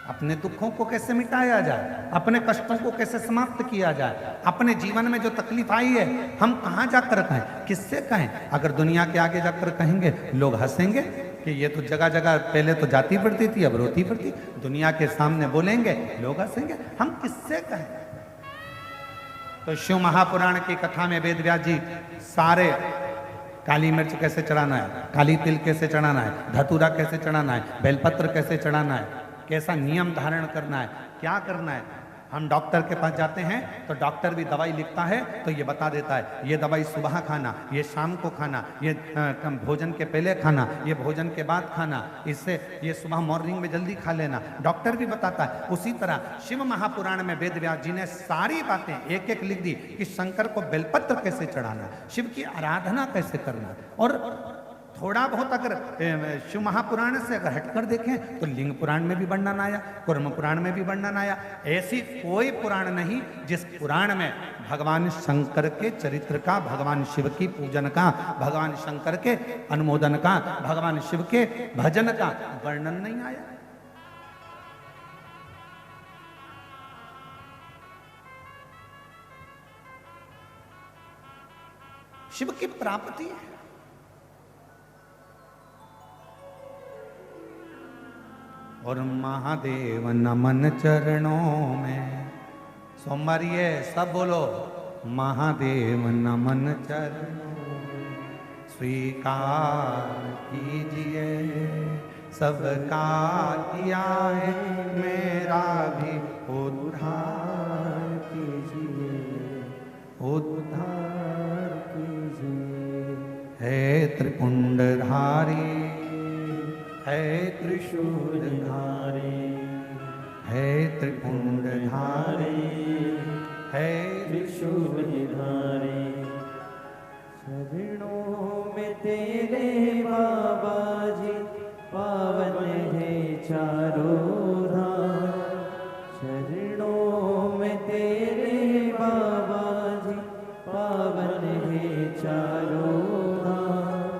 अपने दुखों को कैसे मिटाया जाए, अपने कष्टों को कैसे समाप्त किया जाए, अपने जीवन में जो तकलीफ आई है हम कहां जाकर कहें, किससे कहें? अगर दुनिया के आगे जाकर कहेंगे लोग हंसेंगे कि ये तो जगह जगह पहले तो जाती पड़ती थी अब रोती पड़ती। दुनिया के सामने बोलेंगे लोग हंसेंगे, हम किससे कहें? तो शिव महापुराण की कथा में वेद व्यास जी सारे काली मिर्च कैसे चढ़ाना है, काली तिल कैसे चढ़ाना है, धतूरा कैसे चढ़ाना है, बेलपत्र कैसे चढ़ाना है, कैसा नियम धारण करना है, क्या करना है। हम डॉक्टर के पास जाते हैं तो डॉक्टर भी दवाई लिखता है तो ये बता देता है ये दवाई सुबह खाना, ये शाम को खाना, ये भोजन के पहले खाना, ये भोजन के बाद खाना, इससे ये सुबह मॉर्निंग में जल्दी खा लेना, डॉक्टर भी बताता है। उसी तरह शिव महापुराण में वेद व्यास जी ने सारी बातें एक एक लिख दी कि शंकर को बेलपत्र कैसे चढ़ाना, शिव की आराधना कैसे करना। और थोड़ा बहुत अगर शिव महापुराण से अगर हटकर देखें तो लिंग पुराण में भी वर्णन आया, कुर्म पुराण में भी वर्णन आया। ऐसी कोई पुराण नहीं जिस पुराण में भगवान शंकर के चरित्र का, भगवान शिव की पूजन का, भगवान शंकर के अनुमोदन का, भगवान शिव के भजन का वर्णन नहीं आया। शिव की प्राप्ति है। और महादेव नमन चरणों में, सोमवार ये सब बोलो, महादेव नमन चरणों में, स्वीकार कीजिए सबका किया है, मेरा भी उद्धार कीजिए, उद्धार कीजिए। हे त्रिपुंडधारी, है त्रिशूलधारी, है त्रिपुंडधारी, है त्रिशूलधारी। चरणों में तेरे बाबा जी पावन है चारों धाम, चरणों में तेरे बाबा जी पावन है चारों धाम।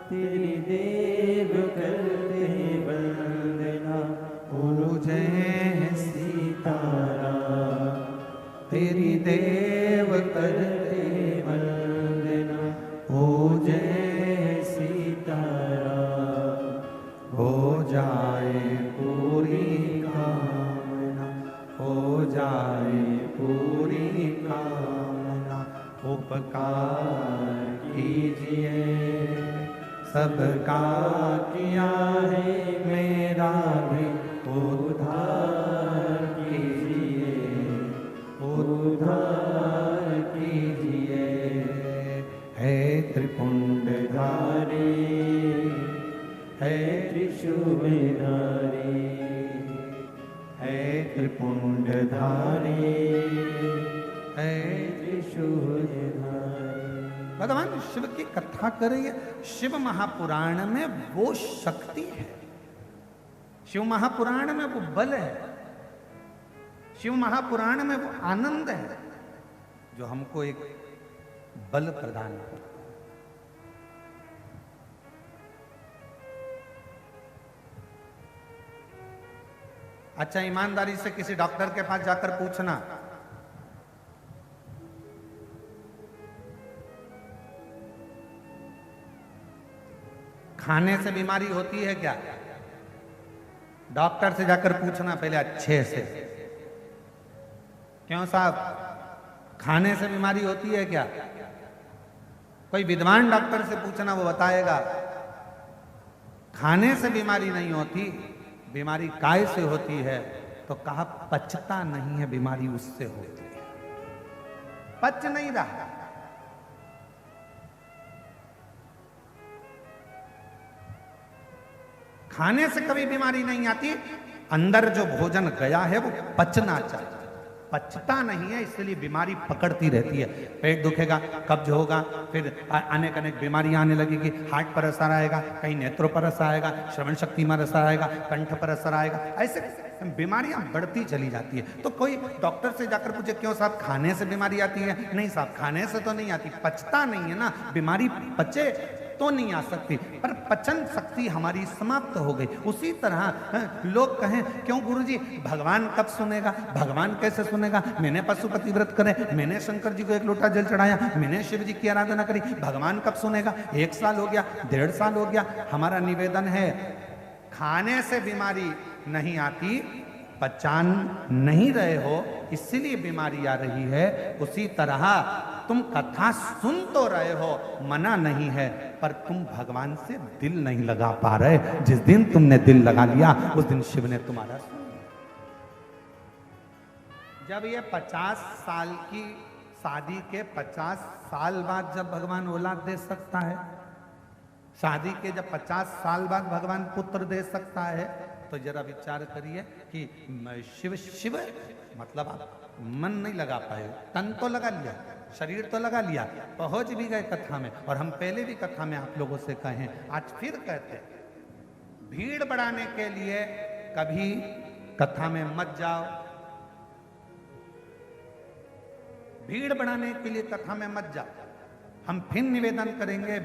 तेरी देव करते वंदना, बोलो जय सीताराम। तेरी देव करते वंदना, हो जय सीताराम। हो जाए पूरी कामना, हो जाए पूरी कामना। उपकार कीजिए सबका किया है, मेरा भी उद्धार कीजिए, उद्धार कीजिए। है त्रिपुंडधारी, है त्रिशूलधारी, है त्रिपुंडधारी, है त्रिशूलधारी। भगवान शिव की कथा करिए। शिव महापुराण में वो शक्ति है, शिव महापुराण में वो बल है, शिव महापुराण में वो आनंद है जो हमको एक बल प्रदान करता है। अच्छा, ईमानदारी से किसी डॉक्टर के पास जाकर पूछना, खाने से बीमारी होती है क्या? डॉक्टर से जाकर पूछना पहले अच्छे से, क्यों साहब खाने से बीमारी होती है क्या? कोई विद्वान डॉक्टर से पूछना, वो बताएगा खाने से बीमारी नहीं होती, बीमारी काय से होती है। तो कहा पचता नहीं है, बीमारी उससे होती है, पच नहीं रहा। खाने से कभी बीमारी नहीं आती, अंदर जो भोजन गया है वो पचना चाहिए, पचता नहीं है, इसलिए बीमारी पकड़ती रहती है। पेट दुखेगा, कब्ज होगा, फिर अनेक अनेक बीमारियां आने लगेगी, हार्ट पर असर आएगा, कहीं नेत्रों पर असर आएगा, श्रवण शक्ति में असर आएगा, कंठ पर असर आएगा, ऐसे बीमारियां बढ़ती चली जाती है। तो कोई डॉक्टर से जाकर पूछे क्यों साहब खाने से बीमारी आती है? नहीं साहब, खाने से तो नहीं आती, पचता नहीं है ना, बीमारी पचे तो नहीं आ सकती, पर पचन शक्ति हमारी समाप्त हो गई। उसी तरह लोग कहें क्यों गुरुजी भगवान कब सुनेगा, भगवान कैसे सुनेगा, मैंने पशुपति व्रत करे, मैंने शंकर जी को 1 लोटा जल चढ़ाया, मैंने शिव जी की आराधना करी, भगवान कब सुनेगा? 1 साल हो गया, 1.5 साल हो गया। हमारा निवेदन है, खाने से बीमारी नहीं आती, पचान नहीं रहे हो इसीलिए बीमारी आ रही है। उसी तरह तुम कथा सुन तो रहे हो, मना नहीं है, पर तुम भगवान से दिल नहीं लगा पा रहे। जिस दिन तुमने दिल लगा लिया उस दिन शिव ने तुम्हारा सुन लिया। जब ये 50 साल की शादी के 50 साल बाद जब भगवान औलाद दे सकता है, शादी के जब 50 साल बाद भगवान पुत्र दे सकता है, तो जरा विचार करिए कि शिव शिव मतलब आप मन नहीं लगा पाए, तन तो लगा लिया, शरीर तो लगा लिया, पहुंच भी गए कथा में। और हम पहले भी कथा में आप लोगों से कहें, आज फिर कहते, भीड़ बढ़ाने के लिए कभी कथा में मत जाओ, भीड़ बढ़ाने के लिए कथा में मत जाओ। हम फिर निवेदन करेंगे,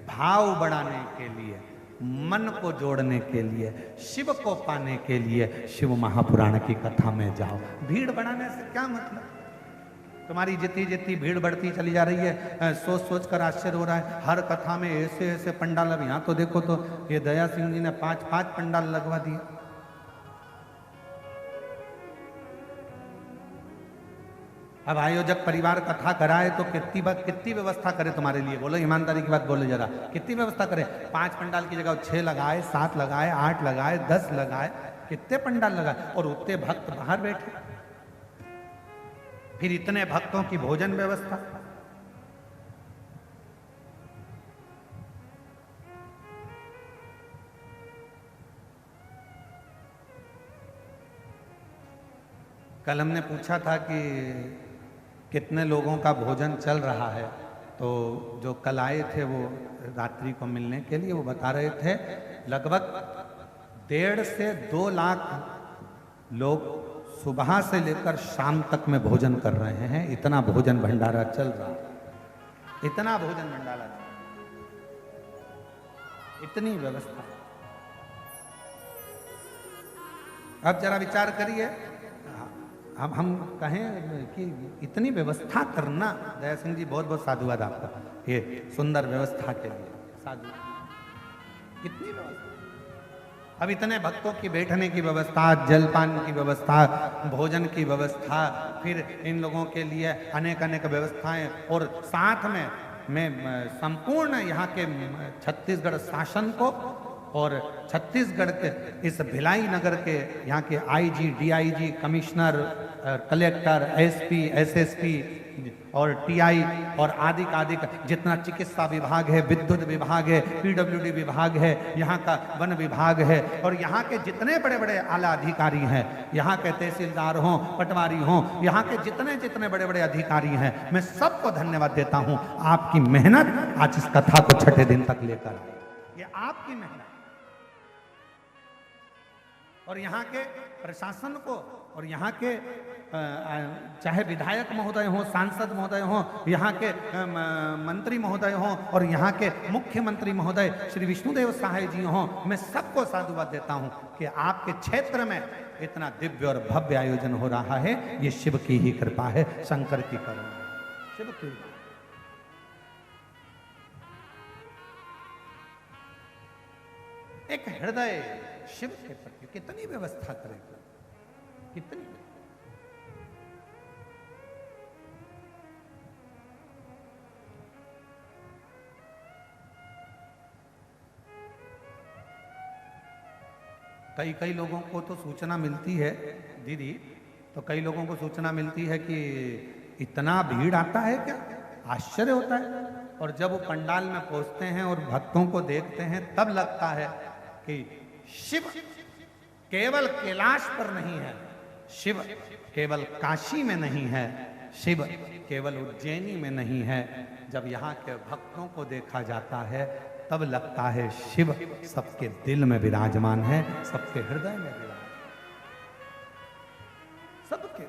भाव बढ़ाने के लिए, मन को जोड़ने के लिए, शिव को पाने के लिए शिव महापुराण की कथा में जाओ। भीड़ बढ़ाने से क्या मतलब? तुम्हारी जितनी जितनी भीड़ बढ़ती चली जा रही है, सोच सोच कर आश्चर्य हो रहा है। हर कथा में ऐसे ऐसे पंडाल, अब यहाँ तो देखो तो ये दया सिंह जी ने 5-5 पंडाल लगवा दिए। अब आयोजक परिवार कथा कराए तो कितनी व्यवस्था करे तुम्हारे लिए? बोलो ईमानदारी की बात बोलो जरा, कितनी व्यवस्था करे? 5 पंडाल की जगह 6 लगाए, 7 लगाए, 8 लगाए, 10 लगाए, कितने पंडाल लगाए, और उतने भक्त बाहर बैठे, फिर इतने भक्तों की भोजन व्यवस्था। कल हमने पूछा था कि कितने लोगों का भोजन चल रहा है, तो जो कल आए थे वो रात्रि को मिलने के लिए, वो बता रहे थे लगभग 1.5 से 2 लाख लोग सुबह से लेकर शाम तक में भोजन कर रहे हैं। इतना भोजन भंडारा चल रहा है, इतना भोजन भंडारा, इतनी व्यवस्था। अब जरा विचार करिए, हम कहें कि इतनी व्यवस्था करना, दया सिंह जी बहुत बहुत साधुवाद आपका, ये सुंदर व्यवस्था के लिए साधु। कितनी व्यवस्था, अब इतने भक्तों की बैठने की व्यवस्था, जलपान की व्यवस्था, भोजन की व्यवस्था, फिर इन लोगों के लिए अनेक अनेक व्यवस्थाएं, और साथ में मैं संपूर्ण यहाँ के छत्तीसगढ़ शासन को और छत्तीसगढ़ के इस भिलाई नगर के यहाँ के IG, DIG, commissioner, collector, SP, SSP और टीआई और आदि जितना चिकित्सा विभाग है, विद्युत विभाग है, पीडब्ल्यूडी विभाग है, यहाँ का वन विभाग है, और यहाँ के जितने बड़े बड़े आला अधिकारी हैं, यहाँ के तहसीलदार हों, पटवारी हों, यहाँ के जितने जितने बड़े बड़े अधिकारी हैं, मैं सबको धन्यवाद देता हूँ। आपकी मेहनत आज इस कथा को 6ठे दिन तक लेकर, ये आपकी मेहनत, और यहाँ के प्रशासन को, और यहाँ के चाहे विधायक महोदय हों, सांसद महोदय हों, यहाँ के मंत्री महोदय हों, और यहाँ के मुख्यमंत्री महोदय श्री विष्णुदेव सहाय जी हों, मैं सबको साधुवाद देता हूँ कि आपके क्षेत्र में इतना दिव्य और भव्य आयोजन हो रहा है। ये शिव की ही कृपा है, शंकर की करुणा, शिव की। एक हृदय शिव के प्रति कितनी व्यवस्था करेगा, कितनी। कई लोगों को तो सूचना मिलती है दीदी, तो कई लोगों को सूचना मिलती है कि इतना भीड़ आता है क्या, आश्चर्य होता है। और जब वो पंडाल में पहुंचते हैं और भक्तों को देखते हैं, तब लगता है कि शिव केवल कैलाश पर नहीं है, शिव केवल काशी में नहीं है, शिव केवल उज्जैनी में नहीं है। जब यहाँ के भक्तों को देखा जाता है तब लगता है शिव सबके दिल में विराजमान है, सबके हृदय में विराजमान, सबके।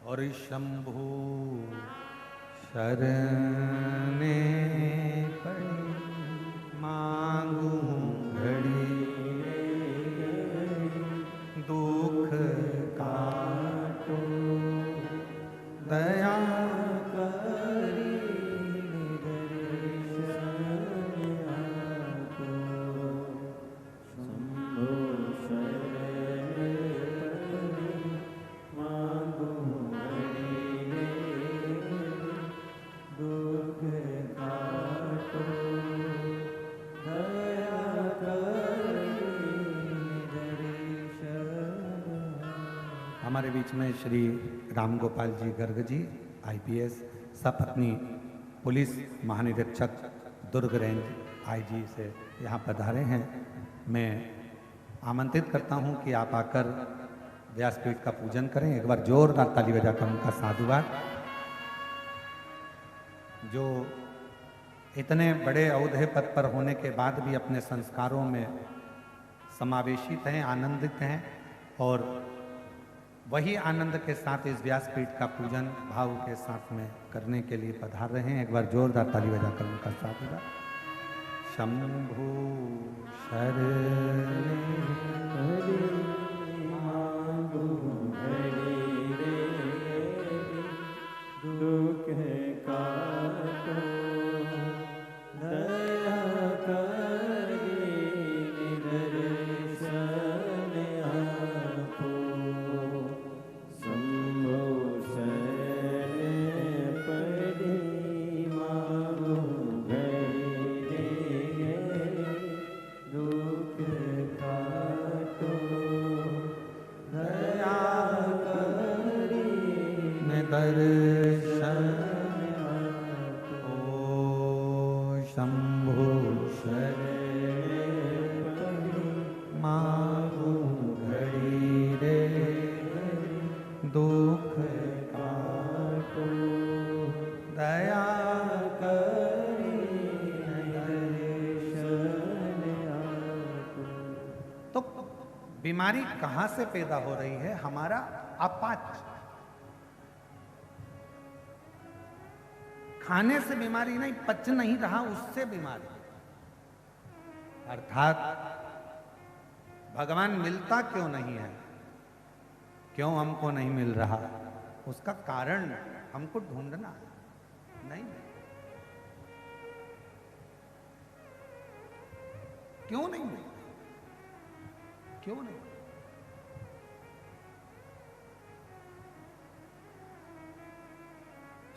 और शंभु शरणे पड़ी मांगू घड़ी दुख काटो दया करी हमारे बीच में श्री राम गोपाल जी गर्ग जी आईपीएस सपत्नी पुलिस महानिरीक्षक दुर्ग रेंज आईजी से यहाँ पधारे हैं। मैं आमंत्रित करता हूँ कि आप आकर व्यासपीठ का पूजन करें। एक बार जोरदार ताली बजाकर उनका साधुवाद। जो इतने बड़े औहदे पद पर होने के बाद भी अपने संस्कारों में समावेशित हैं, आनंदित हैं और वही आनंद के साथ इस व्यासपीठ का पूजन भाव के साथ में करने के लिए पधार रहे हैं। एक बार जोरदार ताली बजाकर उनका साधुवाद। शंभु शरणे मांगू घड़ी दुख काटो दया करी निदर्शन आपो। शंभु शरणे मांगू घड़ी रे दुख काटो दया करी तो बीमारी कहां से पैदा हो रही है? हमारा अपाच खाने से बीमारी नहीं, पच नहीं रहा उससे बीमारी। अर्थात भगवान मिलता क्यों नहीं है, क्यों हमको नहीं मिल रहा, उसका कारण हमको ढूंढना है। नहीं, क्यों नहीं मिल, क्यों नहीं?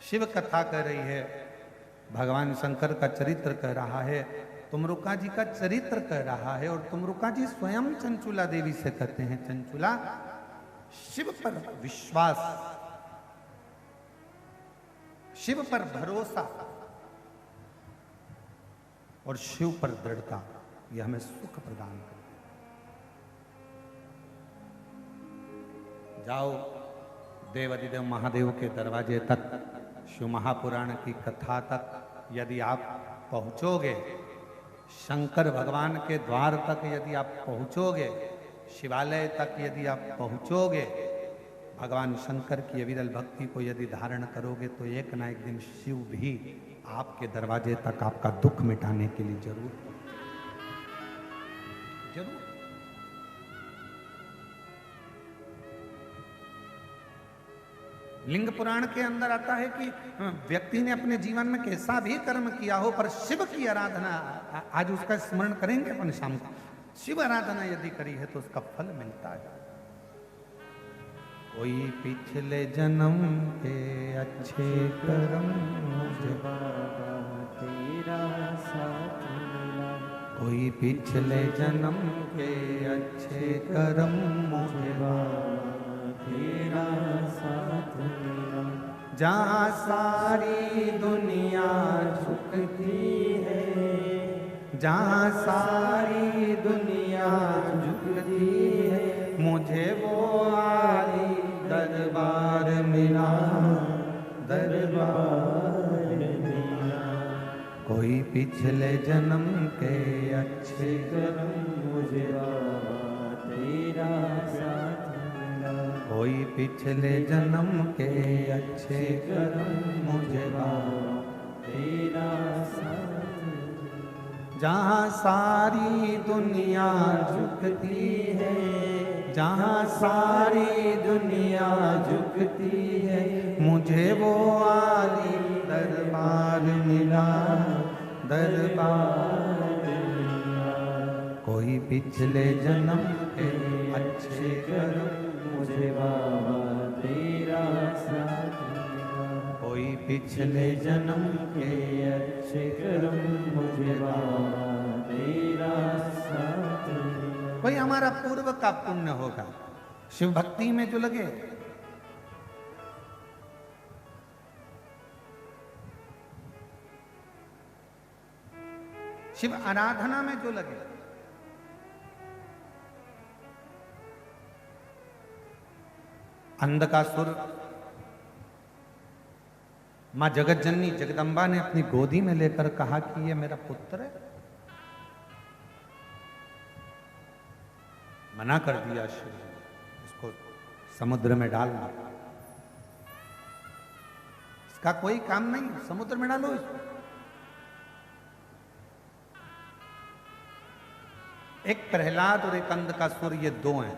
शिव कथा कह रही है, भगवान शंकर का चरित्र कह रहा है, तुमरुका जी का चरित्र कह रहा है और तुमरुका जी स्वयं चंचुला देवी से कहते हैं, चंचुला शिव पर विश्वास, शिव पर भरोसा और शिव पर दृढ़ता, यह हमें सुख प्रदान करे। जाओ देवादिदेव महादेव के दरवाजे तक, शिव महापुराण की कथा तक यदि आप पहुंचोगे, शंकर भगवान के द्वार तक यदि आप पहुंचोगे, शिवालय तक यदि आप पहुंचोगे, भगवान शंकर की अविरल भक्ति को यदि धारण करोगे तो एक ना एक दिन शिव भी आपके दरवाजे तक आपका दुख मिटाने के लिए जरूर जरूर। लिंग पुराण के अंदर आता है कि व्यक्ति ने अपने जीवन में कैसा भी कर्म किया हो पर शिव की आराधना, आज उसका स्मरण करेंगे अपन शाम को, शिव आराधना यदि करी है तो उसका फल मिलता है। कोई पिछले जन्म के अच्छे कर्म मुझे बाबा तेरा साथ मिला, कोई पिछले जन्म के अच्छे कर्म मुझे बाबा तेरा साथ मिला, जहाँ सारी दुनिया झुकती है जहाँ सारी दुनिया झुकती है, मुझे वो आली दरबार मिला, दरबार मिला। कोई पिछले जन्म के अच्छे कर्म मुझे बाबा तेरा साथ मिला, कोई पिछले जन्म के अच्छे कर्म मुझे बाबा तेरा साथ। जहाँ सारी दुनिया झुकती है, जहाँ सारी दुनिया झुकती है, मुझे वो आली दरबार मिला, दरबार मिला। कोई पिछले जन्म के अच्छे कर्म मुझे बाबा तेरा साथ मिला, कोई पिछले जन्म के अच्छे कर्म मुझे बाबा तेरा साथ मिला। कोई हमारा पूर्व का पुण्य होगा, शिव भक्ति में जो लगे, शिव आराधना में जो लगे, अंधकासुर मां जगत जननी जगदम्बा ने अपनी गोदी में लेकर कहा कि ये मेरा पुत्र है। मना कर दिया शिव जी, इसको समुद्र में डालना, इसका कोई काम नहीं, समुद्र में डालो इसको। एक प्रहलाद और एक अंधकासुर, ये दो हैं।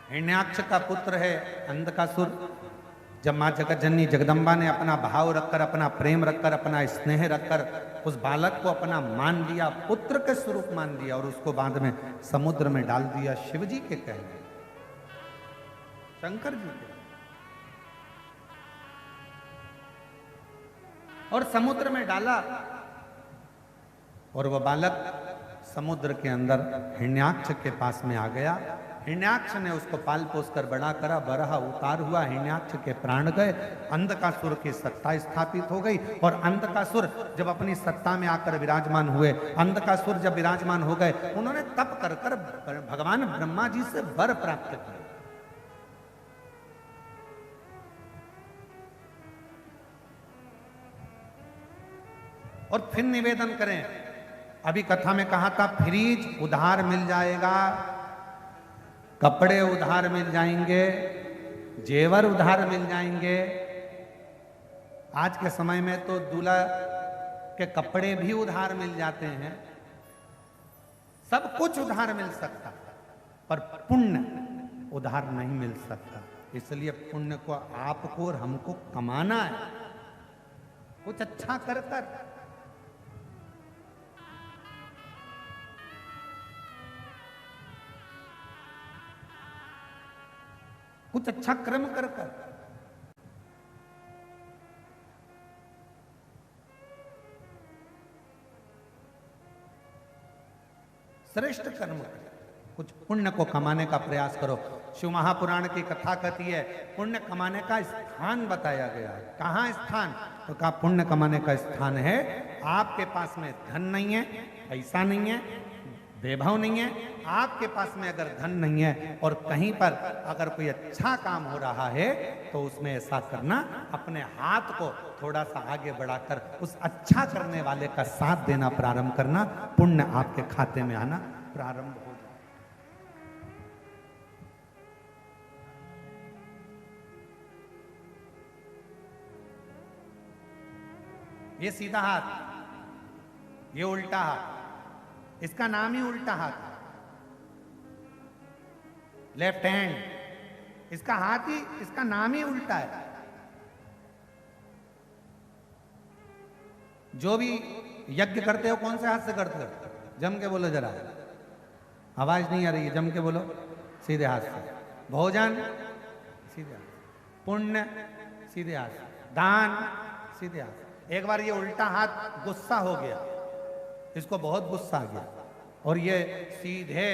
हिरण्याक्ष का पुत्र है अंधकासुर। जब मां जगत जननी जगदम्बा ने अपना भाव रखकर, अपना प्रेम रखकर, अपना स्नेह रखकर उस बालक को अपना मान लिया, पुत्र के स्वरूप मान लिया और उसको बाद में समुद्र में डाल दिया, शिव जी के कहने, शंकर जी के, और समुद्र में डाला और वह बालक समुद्र के अंदर हिरण्याक्ष के पास में आ गया। हिरण्याक्ष ने उसको पाल पोस कर बड़ा करा, बरहा उतार हुआ, हिरण्याक्ष के प्राण गए, अंधकासुर की सत्ता स्थापित हो गई। और अंधकासुर जब अपनी सत्ता में आकर विराजमान हुए, अंधकासुर जब विराजमान हो गए, उन्होंने तप कर कर भगवान ब्रह्मा जी से वर प्राप्त किया। और फिर निवेदन करें, अभी कथा में कहा था फ्रीज उधार मिल जाएगा, कपड़े उधार मिल जाएंगे, जेवर उधार मिल जाएंगे। आज के समय में तो दूल्हा के कपड़े भी उधार मिल जाते हैं, सब कुछ उधार मिल सकता, पर पुण्य उधार नहीं मिल सकता। इसलिए पुण्य को आपको और हमको कमाना है, कुछ अच्छा कर कर। कुछ अच्छा कर्म कर कर, श्रेष्ठ कर्म कर, कुछ पुण्य को कमाने का प्रयास करो। शिव महापुराण की कथा कहती है पुण्य कमाने का स्थान बताया गया है। कहाँ स्थान? तो कहा पुण्य कमाने का स्थान है आपके पास में धन नहीं है, पैसा नहीं है, वैभव नहीं है, आपके पास में अगर धन नहीं है और कहीं पर अगर कोई अच्छा काम हो रहा है तो उसमें ऐसा करना, अपने हाथ को थोड़ा सा आगे बढ़ाकर उस अच्छा करने वाले का साथ देना प्रारंभ करना, पुण्य आपके खाते में आना प्रारंभ हो जाए। ये सीधा हाथ, ये उल्टा हाथ, इसका नाम ही उल्टा हाथ, लेफ्ट हैंड, इसका हाथ ही, इसका नाम ही उल्टा है। जो भी यज्ञ करते हो कौन से हाथ से करते हो? जम के बोलो जरा, आवाज नहीं आ रही है, जम के बोलो। सीधे हाथ से। भोजन सीधे हाथ, पुण्य सीधे हाथ, दान सीधे हाथ। एक बार ये उल्टा हाथ गुस्सा हो गया, इसको बहुत गुस्सा आ गया और ये सीधे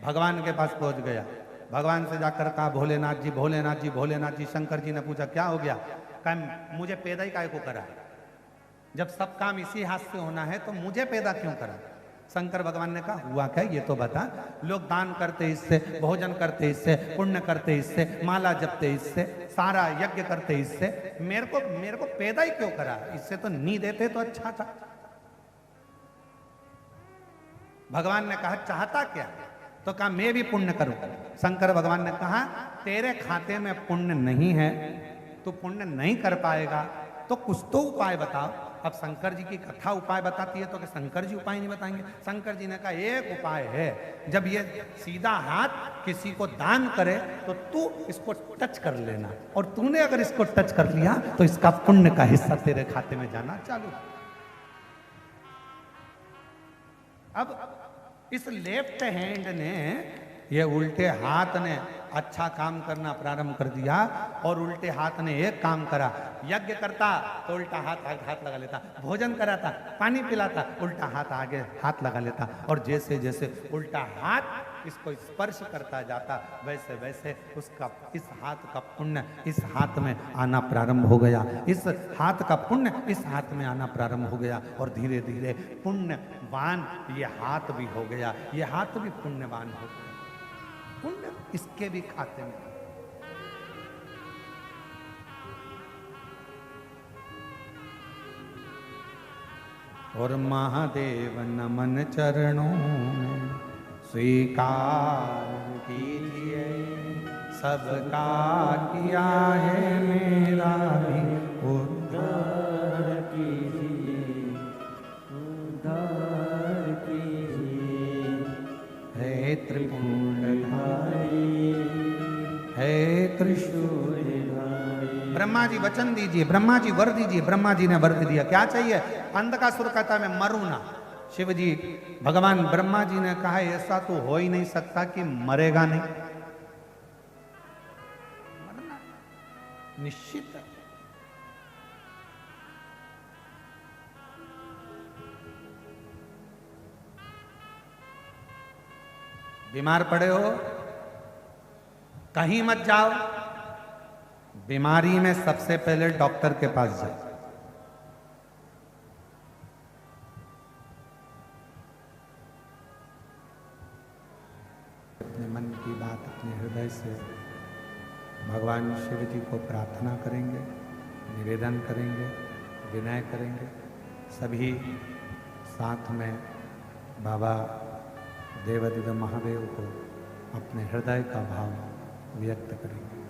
भगवान के पास पहुंच गया। भगवान से जाकर कहा भोलेनाथ जी, भोलेनाथ जी, भोलेनाथ जी। शंकर जी ने पूछा क्या हो गया? कहा मुझे पैदा ही काय को करा, जब सब काम इसी हाथ से होना है तो मुझे पैदा क्यों करा। शंकर भगवान ने कहा हुआ क्या ये तो बता, लोग दान करते इससे, भोजन करते इससे, पुण्य करते इससे, माला जपते इससे, सारा यज्ञ करते इससे, मेरे को पैदा ही क्यों करा, इससे तो नहीं देते तो अच्छा था। भगवान ने कहा चाहता क्या, तो कहा मैं भी पुण्य करूं। शंकर भगवान ने कहा तेरे खाते में पुण्य नहीं है, तू पुण्य नहीं कर पाएगा, तो कुछ तो उपाय बताओ। अब शंकर जी की कथा उपाय बताती है तो कि शंकर जी उपाय नहीं बताएंगे। शंकर जी ने कहा एक उपाय है, जब ये सीधा हाथ किसी को दान करे तो तू इसको टच कर लेना, और तूने अगर इसको टच कर लिया तो इसका पुण्य का हिस्सा तेरे खाते में जाना चालू। अब इस लेफ्ट हैंड ने, ये उल्टे हाथ ने अच्छा काम करना प्रारंभ कर दिया, और उल्टे हाथ ने एक काम करा, यज्ञ करता तो उल्टा हाथ लगा लेता, भोजन कराता, पानी पिलाता, उल्टा हाथ आगे हाथ लगा लेता, और जैसे जैसे उल्टा हाथ इसको स्पर्श करता जाता वैसे वैसे उसका इस हाथ का पुण्य इस हाथ में आना प्रारंभ हो गया, इस हाथ का पुण्य इस हाथ में आना प्रारंभ हो गया, और धीरे धीरे पुण्यवान ये हाथ भी हो गया, ये हाथ भी पुण्यवान हो गया, पुण्य इसके भी खाते में। और महादेव नमन चरणों में स्वीकार कीजिए, सबका किया है मेरा भी उद्धार कीजिए, उद्धार कीजिए। हे त्रिपुंडधारी, हे त्रिशूलधारी। ब्रह्मा जी वचन दीजिए, ब्रह्मा जी वर दीजिए। ब्रह्मा जी ने वर दिया, क्या चाहिए? अंधकासुर कहता मैं मरूं ना। शिव जी, भगवान ब्रह्मा जी ने कहा ऐसा तो हो ही नहीं सकता कि मरेगा नहीं, मरना निश्चित है। बीमार पड़े हो कहीं मत जाओ, बीमारी में सबसे पहले डॉक्टर के पास जाओ। अपने मन की बात अपने हृदय से भगवान शिव जी को प्रार्थना करेंगे, निवेदन करेंगे, विनय करेंगे। सभी साथ में बाबा देवादिदेव महादेव को अपने हृदय का भाव व्यक्त करेंगे।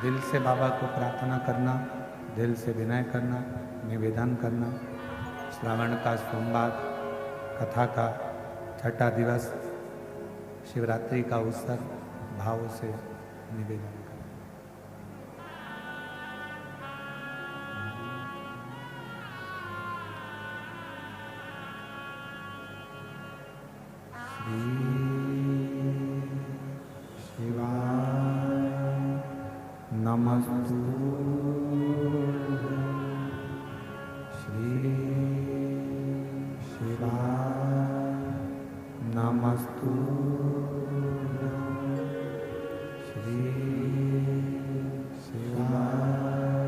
दिल से बाबा को प्रार्थना करना, दिल से विनय करना, निवेदन करना। श्रावण का सोमवार, कथा का छठा दिवस, शिवरात्रि का अवसर, भाव से निवेदन करना। नमस्तु श्री शिवाय, नमस्तु श्री शिवाय,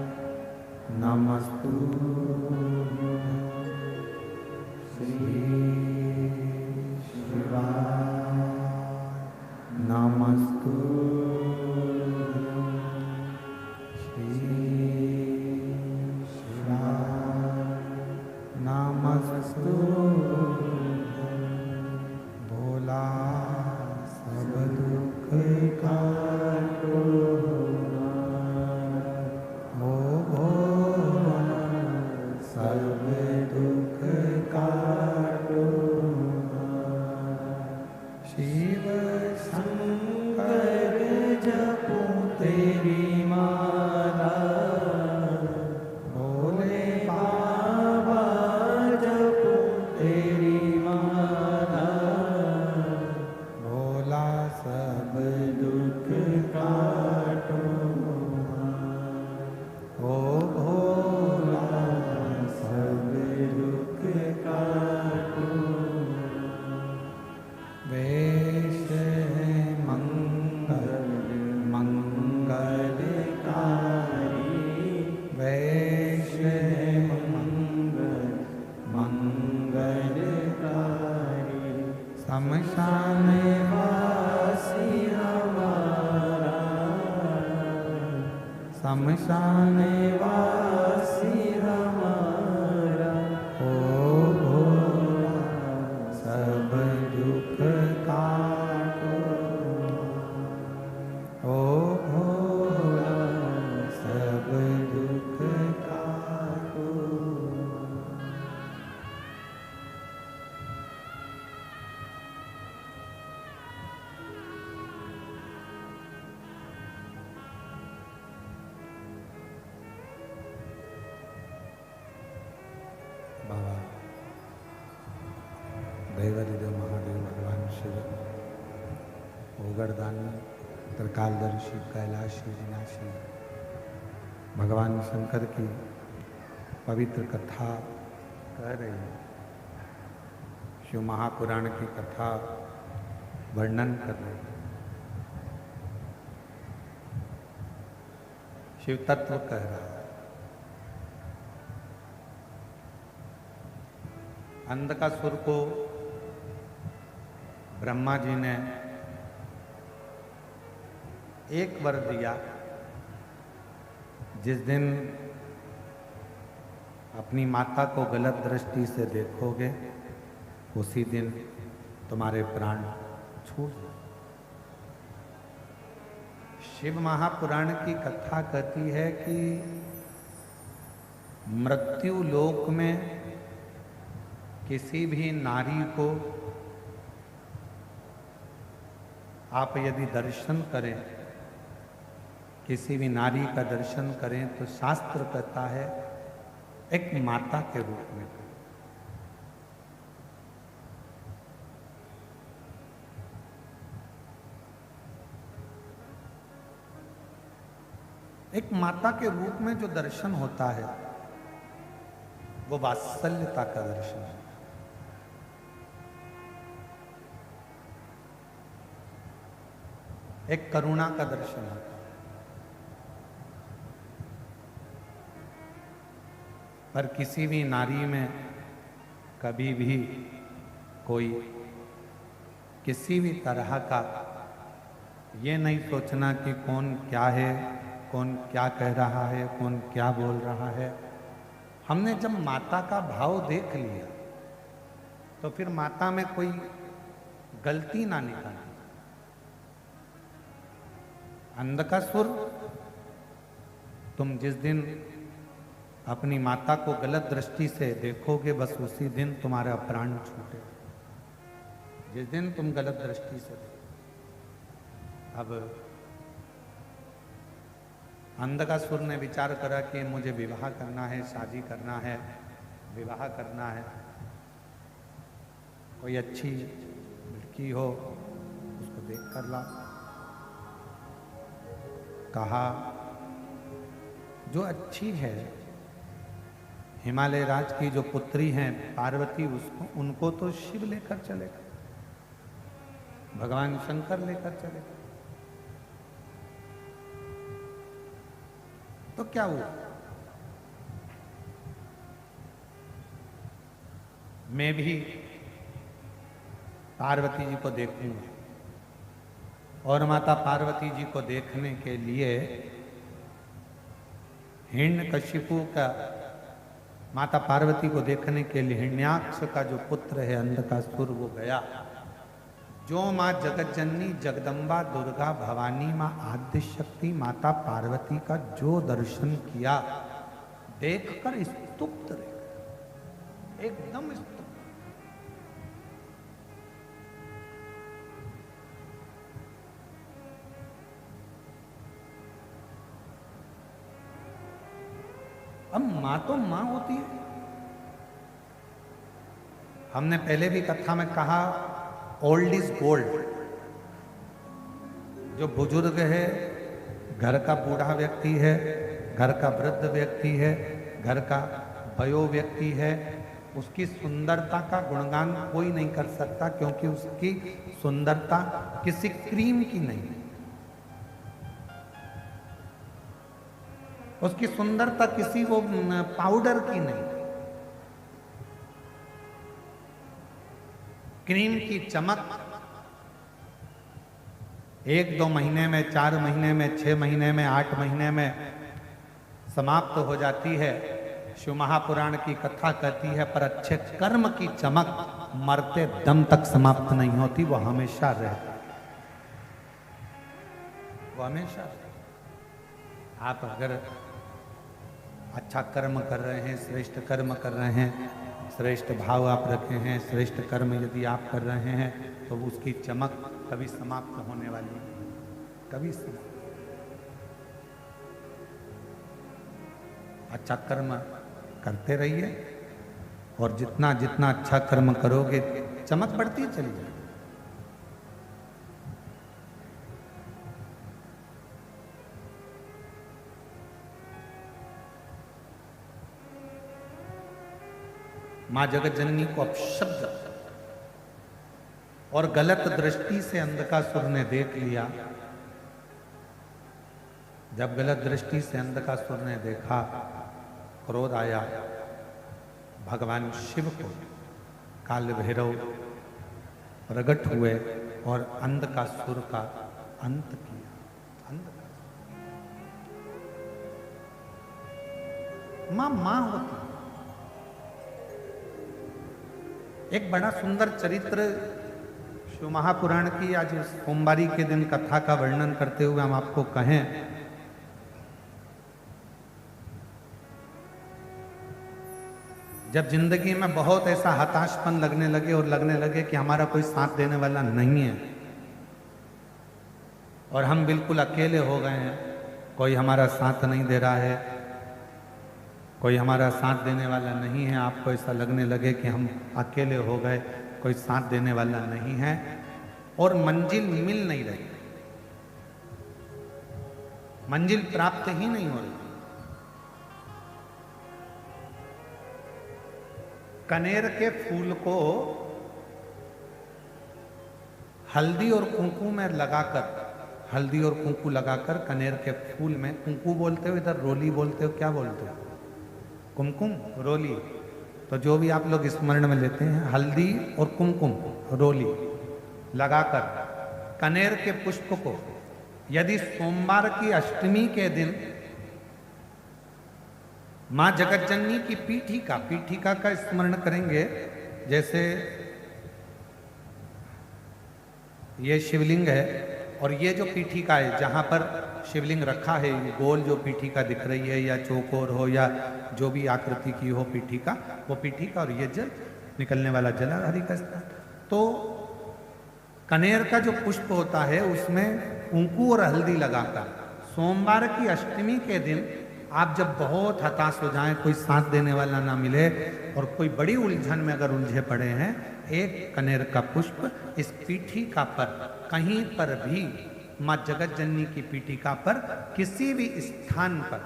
नमस्तु श्री शिवाय, नमस्तु भोला सब दुख काटो, हो भोला सब दुख काटो। शिव शंकर जपो तेरी माला, भोले बाबा जपो तेरी माला, भोला सब दुख काटो, ओ भोला सब दुख काटो। वेश है मंगल मंगलकारी, शमशान वासी हमारा ओ भोला सब दुख काटो, ओ भोला सब दुख काटो। बाबा दैवदेव महादेव भगवान शिव ओगरदानी त्रिकालदर्शी कैलाशी विनाशी भगवान शंकर की पवित्र कथा कह रही है। शिव महापुराण की कथा वर्णन कर रही है। शिव तत्व कह रहा है। अंधकासुर को ब्रह्मा जी ने एक वर दिया, जिस दिन अपनी माता को गलत दृष्टि से देखोगे उसी दिन तुम्हारे प्राण छूट जाए। शिव महापुराण की कथा कहती है कि मृत्यु लोक में किसी भी नारी को आप यदि दर्शन करें, किसी भी नारी का दर्शन करें तो शास्त्र कहता है एक माता के रूप में। एक माता के रूप में जो दर्शन होता है वो वात्सल्यता का दर्शन है। एक करुणा का दर्शन होता है। पर किसी भी नारी में कभी भी कोई किसी भी तरह का ये नहीं सोचना कि कौन क्या है, कौन क्या कह रहा है, कौन क्या बोल रहा है। हमने जब माता का भाव देख लिया तो फिर माता में कोई गलती ना निकालना। अंधकासुर, तुम जिस दिन अपनी माता को गलत दृष्टि से देखोगे बस उसी दिन तुम्हारा प्राण छूटे। जिस दिन तुम गलत दृष्टि से देखो। अब अंधकासुर ने विचार करा कि मुझे विवाह करना है, शादी करना है, विवाह करना है। कोई अच्छी लड़की हो उसको देख कर ला। कहा जो अच्छी है, हिमालय राज की जो पुत्री हैं पार्वती, उसको उनको तो शिव लेकर चलेगा, भगवान शंकर लेकर चलेगा। तो क्या हुआ? मैं भी पार्वती जी को देखूंगा। और माता पार्वती जी को देखने के लिए हिरण्यकशिपु का, माता पार्वती को देखने के लिए हिरण्याक्ष का जो पुत्र है अंधकासुर वो गया। जो माँ जगतजननी जगदम्बा दुर्गा भवानी माँ आद्य शक्ति माता पार्वती का जो दर्शन किया, देखकर स्तुप्त रह गया, एकदम स्तुप्त। अब मां तो मां होती है। हमने पहले भी कथा में कहा ओल्ड इज गोल्ड। जो बुजुर्ग है, घर का बूढ़ा व्यक्ति है, घर का वृद्ध व्यक्ति है, घर का वयो व्यक्ति है, उसकी सुंदरता का गुणगान कोई नहीं कर सकता, क्योंकि उसकी सुंदरता किसी क्रीम की नहीं, उसकी सुंदरता किसी वो पाउडर की नहीं। क्रीम की चमक 1-2 महीने में, 4 महीने में, 6 महीने में, 8 महीने में समाप्त हो जाती है। शिव महापुराण की कथा कहती है पर अच्छे कर्म की चमक मरते दम तक समाप्त नहीं होती, वो हमेशा रहती, वो हमेशा रहती। आप अगर अच्छा कर्म कर रहे हैं, श्रेष्ठ कर्म कर रहे हैं, श्रेष्ठ भाव आप रखे हैं, श्रेष्ठ कर्म यदि आप कर रहे हैं तो उसकी चमक कभी समाप्त होने वाली नहीं, कभी समाप्त। अच्छा कर्म करते रहिए और जितना जितना अच्छा कर्म करोगे चमक बढ़ती चली जाएगी। मां जगत जननी को अपशब्द और गलत दृष्टि से अंधकासुर ने देख लिया। जब गलत दृष्टि से अंधकासुर ने देखा, क्रोध आया, भगवान शिव को काल भैरव प्रकट हुए और अंधकासुर का अंत किया। मां होती। एक बड़ा सुंदर चरित्र शिव महापुराण की आज सोमवारी के दिन कथा का वर्णन करते हुए हम आपको कहें, जब जिंदगी में बहुत ऐसा हताशपन लगने लगे और लगने लगे कि हमारा कोई साथ देने वाला नहीं है और हम बिल्कुल अकेले हो गए हैं, कोई हमारा साथ नहीं दे रहा है, कोई हमारा साथ देने वाला नहीं है, आपको ऐसा लगने लगे कि हम अकेले हो गए, कोई साथ देने वाला नहीं है और मंजिल मिल नहीं रही, मंजिल प्राप्त ही नहीं हो रही। कनेर के फूल को हल्दी और कुंकू में लगाकर, हल्दी और कुंकू लगाकर कनेर के फूल में, कुंकू बोलते हो इधर, रोली बोलते हो, क्या बोलते हो? कुमकुम, रोली, तो जो भी आप लोग स्मरण में लेते हैं, हल्दी और कुमकुम, रोली लगाकर कनेर के पुष्प को यदि सोमवार की अष्टमी के दिन मां जगत जननी की पीठिका का स्मरण करेंगे, जैसे ये शिवलिंग है और ये जो पीठिका है जहां पर शिवलिंग रखा है, गोल जो पीठिका दिख रही है या चौकोर हो या जो भी आकृति की हो पीठिका, वो पीठिका और ये जल निकलने वाला जल हरि का स्थान। तो कनेर का जो पुष्प होता है उसमें कुंकू और हल्दी लगाकर सोमवार की अष्टमी के दिन आप जब बहुत हताश हो जाएं, कोई साथ देने वाला ना मिले और कोई बड़ी उलझन में अगर उलझे पड़े हैं, एक कनेर का पुष्प इस पीठिका पर कहीं पर भी, मां जगत जननी की पीठिका पर किसी भी स्थान पर,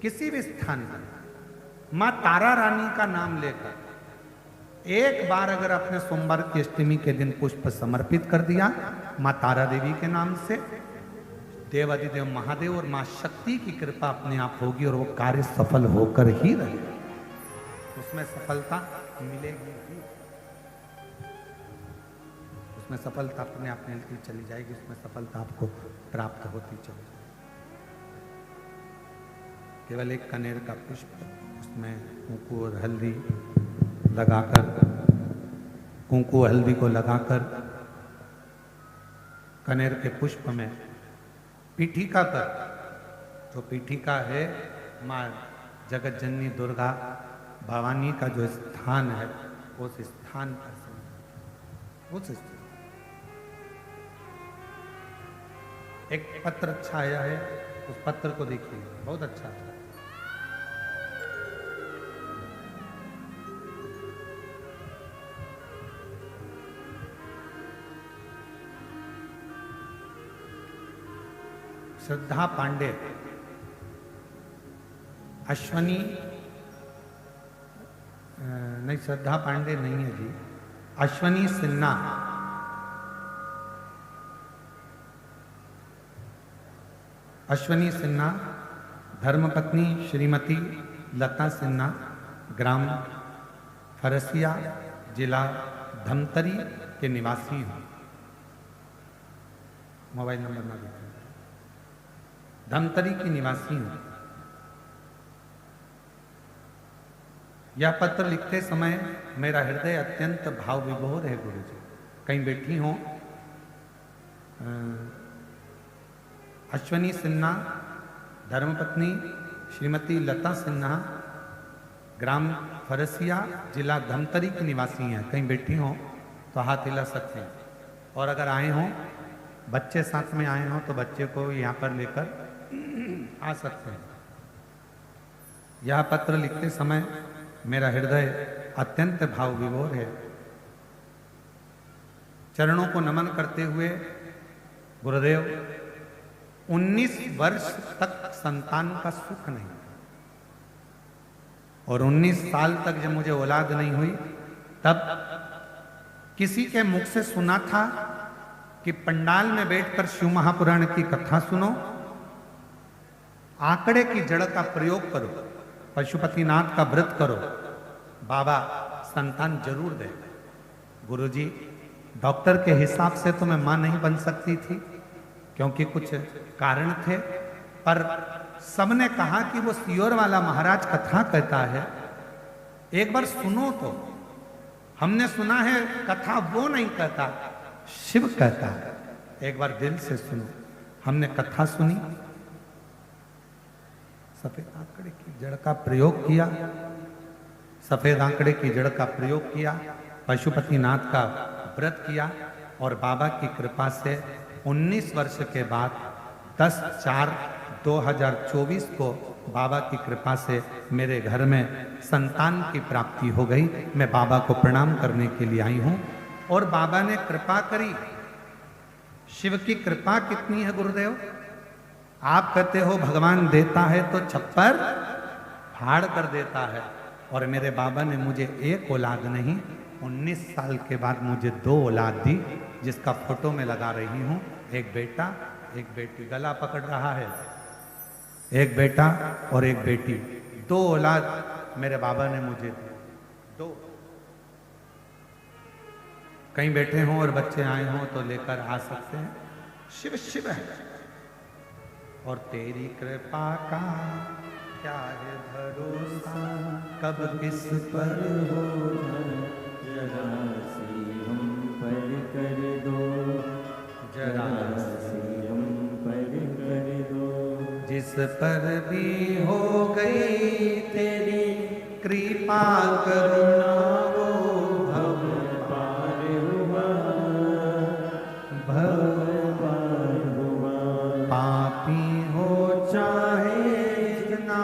किसी भी स्थान पर मां तारा रानी का नाम लेकर एक बार अगर आपने सोमवार की अष्टमी के दिन पुष्प समर्पित कर दिया मां तारा देवी के नाम से, देवादिदेव महादेव और मां शक्ति की कृपा अपने आप होगी और वो कार्य सफल होकर ही रहेगा, उसमें सफलता मिलेगी ही, उसमें सफलता अपने आप मिलती चली जाएगी, उसमें सफलता आपको प्राप्त होती चली जाएगी। केवल एक कनेर का पुष्प, उसमें कुंकू और हल्दी लगाकर, कुंकू हल्दी को लगाकर कनेर के पुष्प में पीठिका पर, जो पीठिका है मां जगत जननी दुर्गा भवानी का जो स्थान है, उस स्थान पर उस स्थान एक पत्र अच्छा आया है, उस पत्र को देखिए, बहुत अच्छा है। श्रद्धा पांडे, अश्वनी नहीं, श्रद्धा पांडे नहीं है जी, अश्वनी सिन्हा, अश्वनी सिन्हा धर्मपत्नी श्रीमती लता सिन्हा, ग्राम फरसिया, जिला धमतरी के निवासी हूँ। मोबाइल नंबर ना देखिए। धमतरी की निवासी हूं। यह पत्र लिखते समय मेरा हृदय अत्यंत भाव विभोर है गुरु जी। कहीं बैठी हो अश्वनी सिन्हा धर्मपत्नी श्रीमती लता सिन्हा, ग्राम फरसिया, जिला धमतरी की निवासी हैं। कहीं बैठी हो तो हाथ हिला सकते हैं, और अगर आए हों, बच्चे साथ में आए हों तो बच्चे को यहाँ पर लेकर आ सकते हैं। यह पत्र लिखते समय मेरा हृदय अत्यंत भाव विभोर है। चरणों को नमन करते हुए गुरुदेव, 19 वर्ष तक संतान का सुख नहीं, और 19 साल तक जब मुझे औलाद नहीं हुई, तब किसी के मुख से सुना था कि पंडाल में बैठकर शिव महापुराण की कथा सुनो, आंकड़े की जड़ का प्रयोग करो, पशुपतिनाथ का व्रत करो, बाबा संतान जरूर दे। गुरुजी, डॉक्टर के हिसाब से तो मैं मां नहीं बन सकती थी, क्योंकि कुछ कारण थे, पर सबने कहा कि वो सियोर वाला महाराज कथा कहता है, एक बार सुनो तो। हमने सुना है कथा वो नहीं कहता, शिव कहता है, एक बार दिल से सुनो। हमने कथा सुनी, सफेद आंकड़े की जड़ का प्रयोग किया, सफेद आंकड़े की जड़ का प्रयोग किया, पशुपतिनाथ का व्रत किया, और बाबा की कृपा से 19 वर्ष के बाद 10/4/2024 को बाबा की कृपा से मेरे घर में संतान की प्राप्ति हो गई। मैं बाबा को प्रणाम करने के लिए आई हूं, और बाबा ने कृपा करी। शिव की कृपा कितनी है गुरुदेव? आप कहते हो भगवान देता है तो छप्पर फाड़ कर देता है, और मेरे बाबा ने मुझे एक औलाद नहीं, 19 साल के बाद मुझे 2 औलाद दी, जिसका फोटो मैं लगा रही हूं। एक बेटा, एक बेटी, गला पकड़ रहा है, एक बेटा और एक बेटी, 2 औलाद मेरे बाबा ने मुझे दी, 2। कहीं बैठे हों और बच्चे आए हों तो लेकर आ सकते हैं। शिव शिव है, और तेरी कृपा का क्या है भरोसा, कब किस पर हो जरा सी हम पर कर दो, जरा सी हम पर कर दो। जिस पर भी हो गई तेरी कृपा करुणा, वो भव पार हुआ, भव पार हुआ। पापी हो चाहे जितना,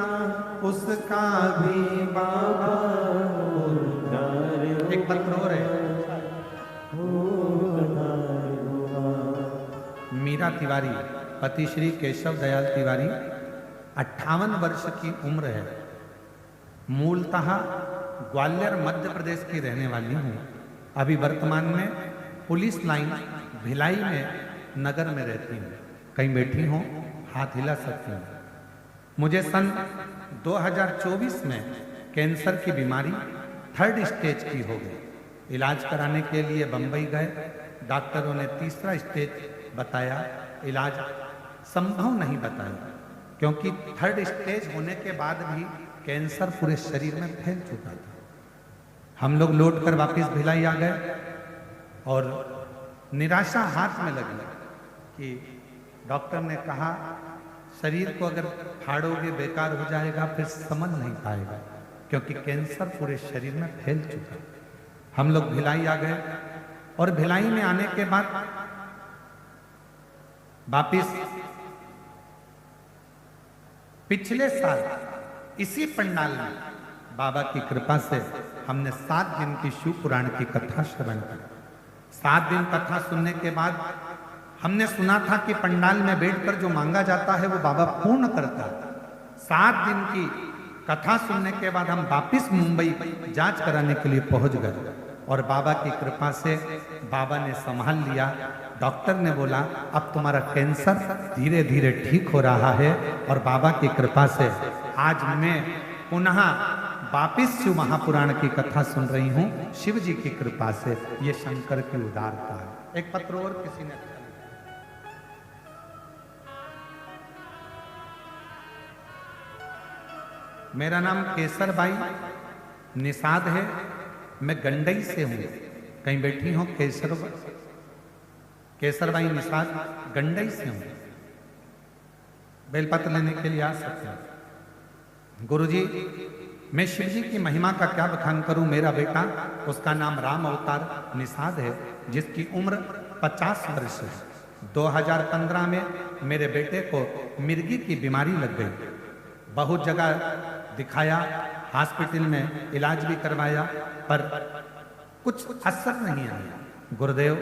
उसका भी बाबा उद्धार एक पत्र और है। उद्धार हुआ। मीरा तिवारी, पति श्री केशव दयाल तिवारी, 58 वर्ष की उम्र है। मूलतः ग्वालियर मध्य प्रदेश की रहने वाली हूँ। अभी वर्तमान में पुलिस लाइन भिलाई में नगर में रहती हूँ। कहीं बैठी हूँ, हाथ हिला सकती हूँ। मुझे सन 2024 में कैंसर की बीमारी 3rd स्टेज की हो गई। इलाज कराने के लिए बंबई गए, डॉक्टरों ने 3रा स्टेज बताया, इलाज संभव नहीं बताया, क्योंकि 3rd स्टेज होने के बाद भी कैंसर पूरे शरीर में फैल चुका था। हम लोग लौट कर वापिस भिलाई आ गए, और निराशा हाथ में लगी कि डॉक्टर ने कहा शरीर को अगर फाड़ोगे बेकार हो जाएगा, फिर समझ नहीं पाएगा, क्योंकि कैंसर पूरे शरीर में फैल चुका। हम लोग भिलाई आ गए, और भिलाई में आने के बाद वापिस पिछले साल इसी पंडाल में बाबा की कृपा से हमने 7 दिन की शिव पुराण की कथा श्रवण की। 7 दिन कथा सुनने के बाद हमने सुना था कि पंडाल में बैठकर जो मांगा जाता है वो बाबा पूर्ण करता है। 7 दिन की कथा सुनने के बाद हम वापिस मुंबई जांच कराने के लिए पहुंच गए, और बाबा की कृपा से बाबा ने संभाल लिया। डॉक्टर ने बोला अब तुम्हारा कैंसर धीरे धीरे ठीक हो रहा है, और बाबा की कृपा से आज मैं पुनः वापिस शिव महापुराण की कथा सुन रही हूँ। शिव जी की कृपा से, ये शंकर की उदारता है। एक पत्र और किसी ने मेरा नाम केसर बाई निषाद है, मैं गंडई से हूं। कहीं बैठी हो केसर बाई निषाद, गंडई से हूं। बेलपत्र लेने के लिए आ सकते हैं। गुरुजी, मैं शिव जी की महिमा का क्या बखान करूं। मेरा बेटा, उसका नाम राम अवतार निषाद है, जिसकी उम्र 50 वर्ष है। 2015 में मेरे बेटे को मिर्गी की बीमारी लग गई। बहुत जगह दिखाया, हॉस्पिटल में इलाज भी करवाया, पर कुछ असर नहीं आया। गुरुदेव,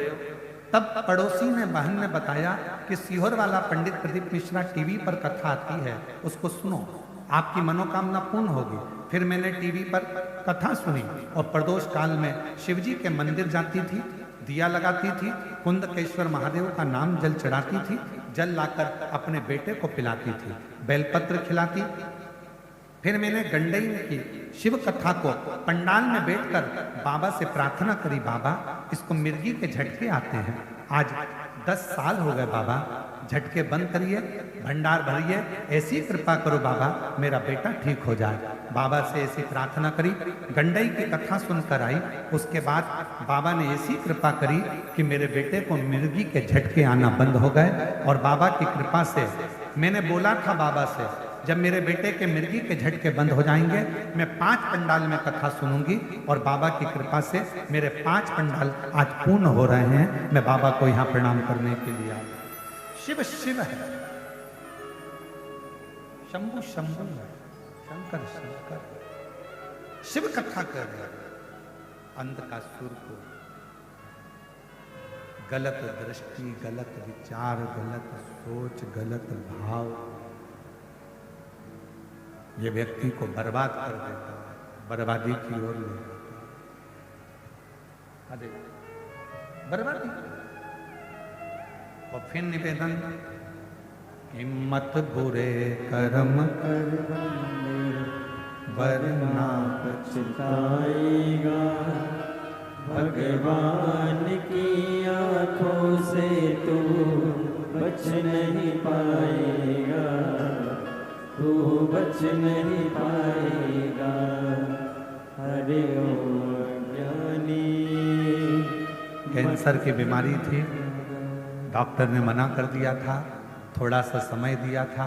तब पड़ोसी ने, बहन ने बताया कि सीहोर वाला पंडित प्रदीप मिश्रा टीवी पर कथा आती है, उसको सुनो, आपकी मनोकामना पूर्ण होगी। फिर मैंने टीवी पर कथा सुनी और प्रदोष काल में शिव जी के मंदिर जाती थी, दिया लगाती थी, कुंदकेश्वर महादेव का नाम जल चढ़ाती थी, जल लाकर अपने बेटे को पिलाती थी, बेलपत्र खिलाती। फिर मैंने गंडई की शिव कथा को पंडाल में बैठकर बाबा से प्रार्थना करी, बाबा इसको मिर्गी के झटके आते हैं। आज 10 साल हो गए बाबा, झटके बंद करिए, भंडार भरिए, ऐसी कृपा करो बाबा, मेरा बेटा ठीक हो जाए। बाबा से ऐसी प्रार्थना करी, गंडई की कथा सुनकर आई। उसके बाद बाबा ने ऐसी कृपा करी कि मेरे बेटे को मिर्गी के झटके आना बंद हो गए। और बाबा की कृपा से, मैंने बोला था बाबा से, जब मेरे बेटे के मिर्गी के झटके बंद हो जाएंगे, मैं 5 पंडाल में कथा सुनूंगी। और बाबा की कृपा से मेरे 5 पंडाल आज पूर्ण हो रहे हैं। मैं बाबा को यहाँ प्रणाम करने के लिए आया। शिव शिव है, शंभु शंभु है, शंकर शंकर। शिव कथा कर रहे अंधकासुर को गलत दृष्टि, गलत विचार, गलत सोच, गलत भाव ये व्यक्ति को बर्बाद कर देता है, बर्बादी की ओर ले जाता है, बर्बादी। और फिर निवेदन, हिम्मत बुरे कर्म कर बंदे वरना पछताएगा, भगवान की आंखों से तू बच नहीं पाएगा, तू बच नहीं पाएगा। हरे ओम ज्ञानी। कैंसर की बीमारी थी, डॉक्टर ने मना कर दिया था, थोड़ा सा समय दिया था।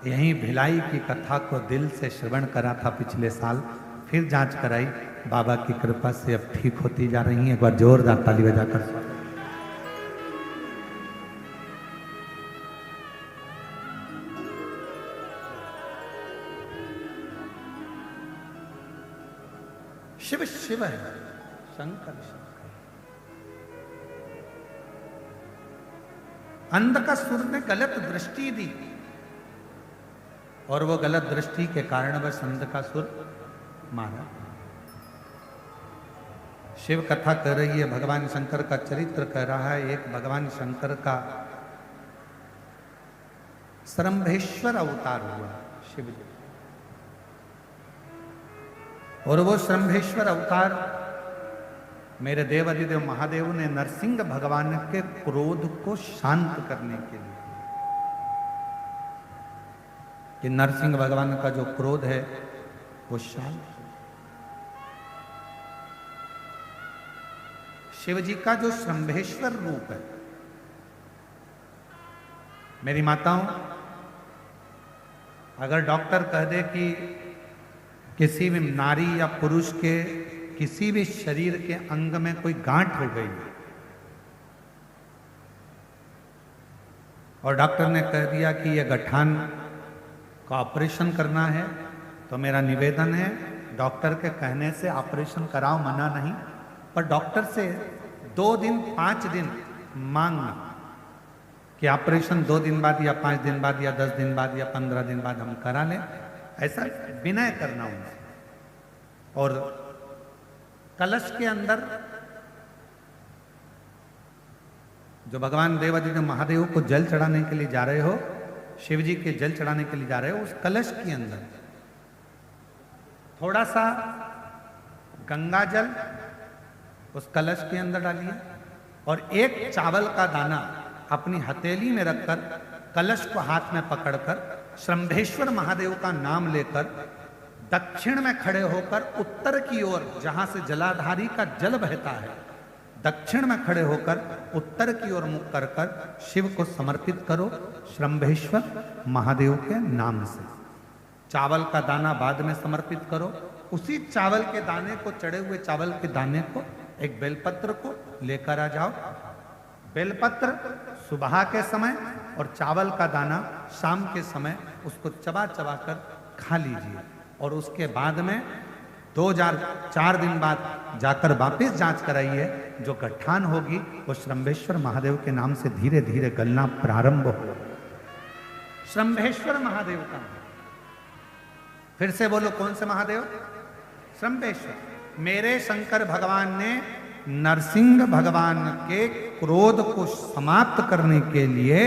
यहीं भिलाई की कथा को दिल से श्रवण करा था पिछले साल, फिर जांच कराई, बाबा की कृपा से अब ठीक होती जा रही हैं। एक बार जोरदार ताली बजाकर शिव शिव है, शंकर शंकर। अंधकासुर ने गलत दृष्टि दी और वो गलत दृष्टि के कारण वह अंधकासुर मारा। शिव कथा कर रही है, भगवान शंकर का चरित्र कर रहा है। एक भगवान शंकर का श्रंभेश्वर अवतार हुआ शिव जी, और वो श्रंभेश्वर अवतार मेरे देवाधिदेव महादेव ने नरसिंह भगवान के क्रोध को शांत करने के लिए, कि नरसिंह भगवान का जो क्रोध है वो शांत। शिव जी का जो श्रंभेश्वर रूप है, मेरी माताओं, अगर डॉक्टर कह दे कि किसी भी नारी या पुरुष के किसी भी शरीर के अंग में कोई गांठ हो गई और डॉक्टर ने कह दिया कि यह गठान का ऑपरेशन करना है, तो मेरा निवेदन है, डॉक्टर के कहने से ऑपरेशन कराओ, मना नहीं, पर डॉक्टर से 2 दिन 5 दिन मांगना कि ऑपरेशन 2 दिन बाद या 5 दिन बाद या 10 दिन बाद या 15 दिन बाद हम करा लें, ऐसा विनय करना उनसे। और कलश के अंदर जो भगवान देवाधिदेव महादेव को जल चढ़ाने के लिए जा रहे हो, शिव जी के जल चढ़ाने के लिए जा रहे हो, उस कलश के अंदर थोड़ा सा गंगा जल उस कलश के अंदर डालिए और एक चावल का दाना अपनी हथेली में रखकर कलश को हाथ में पकड़कर श्रंभेश्वर महादेव का नाम लेकर दक्षिण में खड़े होकर उत्तर की ओर, जहां से जलाधारी का जल बहता है, दक्षिण में खड़े होकर उत्तर की ओर मुख कर कर शिव को समर्पित करो श्रंभेश्वर महादेव के नाम से। चावल का दाना बाद में समर्पित करो। उसी चावल के दाने को, चढ़े हुए चावल के दाने को, एक बेलपत्र को लेकर आ जाओ। बेलपत्र सुबह के समय और चावल का दाना शाम के समय उसको चबा चबा कर खा लीजिए। और उसके बाद में 4 दिन बाद जाकर वापस जांच कराइए। जो गठान होगी वो श्रंभेश्वर महादेव के नाम से धीरे धीरे गलना प्रारंभ हो। श्रंभेश्वर महादेव का, फिर से बोलो कौन से महादेव? श्रंभेश्वर। मेरे शंकर भगवान ने नरसिंह भगवान के क्रोध को समाप्त करने के लिए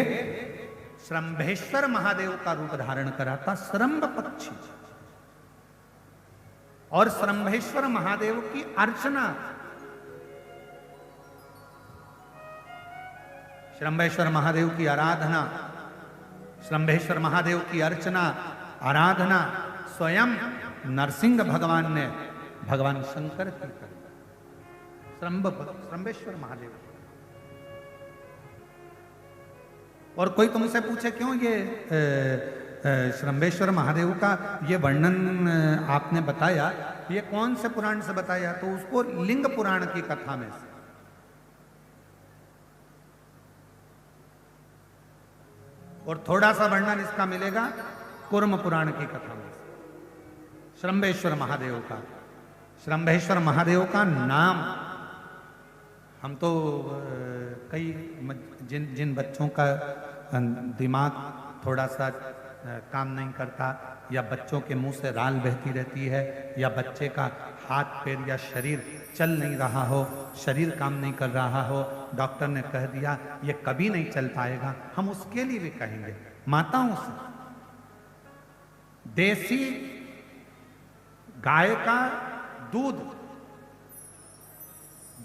श्रंभेश्वर महादेव का रूप धारण करा था, श्रंभ पक्षी। और श्रंभेश्वर महादेव की अर्चना, श्रंभेश्वर महादेव की आराधना, श्रंभेश्वर महादेव की अर्चना आराधना स्वयं नरसिंह भगवान ने भगवान शंकर की करी। श्रंभेश्वर महादेव। और कोई तुमसे पूछे क्यों ये श्रंभेश्वर महादेव का ये वर्णन आपने बताया, ये कौन से पुराण से बताया? तो उसको लिंग पुराण की कथा में से। और थोड़ा सा वर्णन इसका मिलेगा कूर्म पुराण की कथा में से। श्रंभेश्वर महादेव का, श्रंभेश्वर महादेव का नाम हम तो कई जिन बच्चों का दिमाग थोड़ा सा काम नहीं करता, या बच्चों के मुंह से राल बहती रहती है, या बच्चे का हाथ पैर या शरीर चल नहीं रहा हो, शरीर काम नहीं कर रहा हो, डॉक्टर ने कह दिया ये कभी नहीं चल पाएगा, हम उसके लिए भी कहेंगे माताओं से देसी गाय का दूध,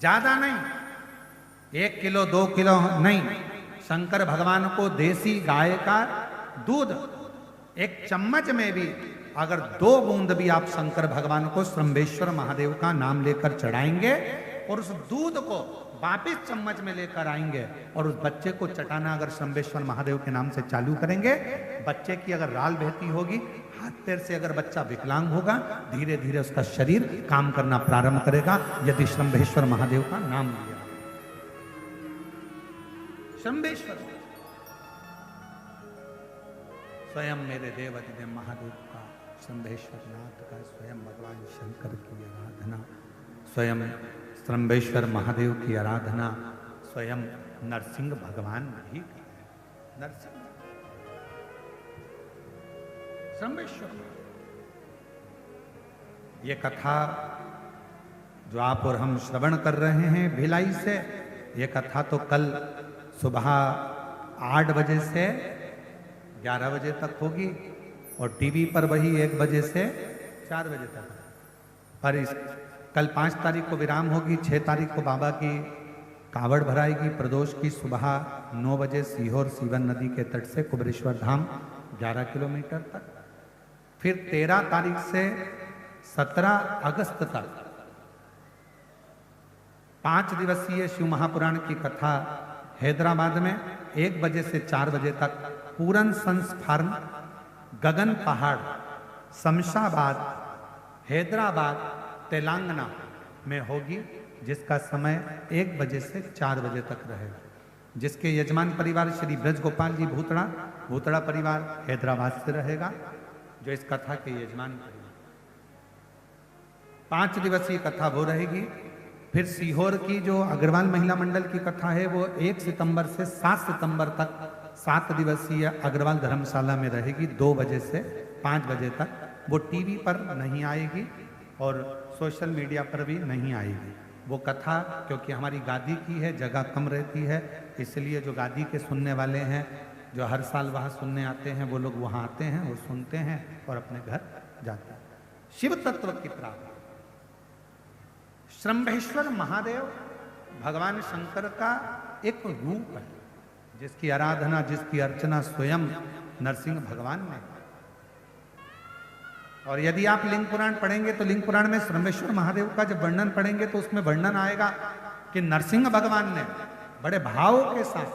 ज्यादा नहीं, 1 किलो 2 किलो नहीं, शंकर भगवान को देसी गाय का दूध 1 चम्मच में भी अगर 2 बूंद भी आप शंकर भगवान को श्रंभेश्वर महादेव का नाम लेकर चढ़ाएंगे और उस दूध को वापिस चम्मच में लेकर आएंगे और उस बच्चे को चटाना अगर श्रंभेश्वर महादेव के नाम से चालू करेंगे, बच्चे की अगर राल बहती होगी, हाथ पैर से अगर बच्चा विकलांग होगा, धीरे धीरे उसका शरीर काम करना प्रारंभ करेगा यदि श्रंभेश्वर महादेव का नाम लिया। श्रंभेश्वर स्वयं मेरे देवाधिदेव महादेव का, श्रंभेश्वर नाथ का, स्वयं भगवान शंकर की आराधना, स्वयं श्रंभेश्वर महादेव की आराधना स्वयं नरसिंह भगवान भी करें। नरसिंह श्रंभेश्वर, ये कथा जो आप और हम श्रवण कर रहे हैं भिलाई से, ये कथा तो कल सुबह 8 बजे से 11 बजे तक होगी और टीवी पर वही 1 बजे से 4 बजे तक। पर इस कल 5 तारीख को विराम होगी, 6 तारीख को बाबा की कावड़ भराएगी प्रदोष की सुबह 9 बजे सीहोर सीवन नदी के तट से कुबरेश्वर धाम 11 किलोमीटर तक। फिर 13 तारीख से 17 अगस्त तक 5 दिवसीय शिव महापुराण की कथा हैदराबाद में 1 बजे से 4 बजे तक पूरन सन्स फार्म, गगन पहाड़, शमशाबाद, हैदराबाद, तेलंगाना में होगी, जिसका समय 1 बजे से 4 बजे तक रहेगा, जिसके यजमान परिवार श्री ब्रज गोपाल जी भूतड़ा परिवार हैदराबाद से रहेगा, जो इस कथा के यजमान परिवार। 5 दिवसीय कथा वो रहेगी। फिर सीहोर की जो अग्रवाल महिला मंडल की कथा है वो 1 सितंबर से 7 सितंबर तक 7 दिवसीय अग्रवाल धर्मशाला में रहेगी 2 बजे से 5 बजे तक। वो टीवी पर नहीं आएगी और सोशल मीडिया पर भी नहीं आएगी वो कथा, क्योंकि हमारी गादी की है, जगह कम रहती है, इसलिए जो गादी के सुनने वाले हैं, जो हर साल वहाँ सुनने आते हैं, वो लोग वहाँ आते हैं और सुनते हैं और अपने घर जाते हैं। शिव तत्व की प्राप्ति। श्रंभेश्वर महादेव भगवान शंकर का एक रूप है, जिसकी आराधना, जिसकी अर्चना स्वयं नरसिंह भगवान ने। और यदि आप लिंग पुराण पढ़ेंगे तो लिंग पुराण में श्रमेश्वर महादेव का जब वर्णन पढ़ेंगे तो उसमें वर्णन आएगा कि नरसिंह भगवान ने बड़े भाव के साथ,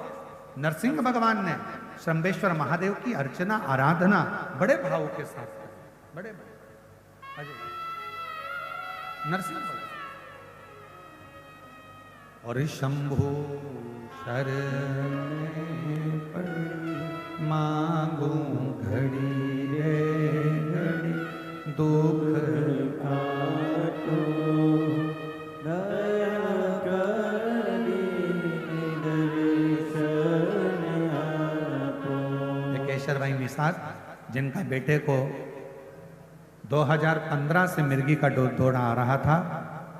नरसिंह भगवान ने श्रमेश्वर महादेव की अर्चना आराधना बड़े भाव के साथ करी, बड़े नरसिंह भगवान। और शंभु शरण मांगू घड़ी रे घड़ी दुख काटो दया करी दर्शन आपो। केशर भाई निषाद जिनका बेटे को 2015 से मिर्गी का दौरा आ रहा था,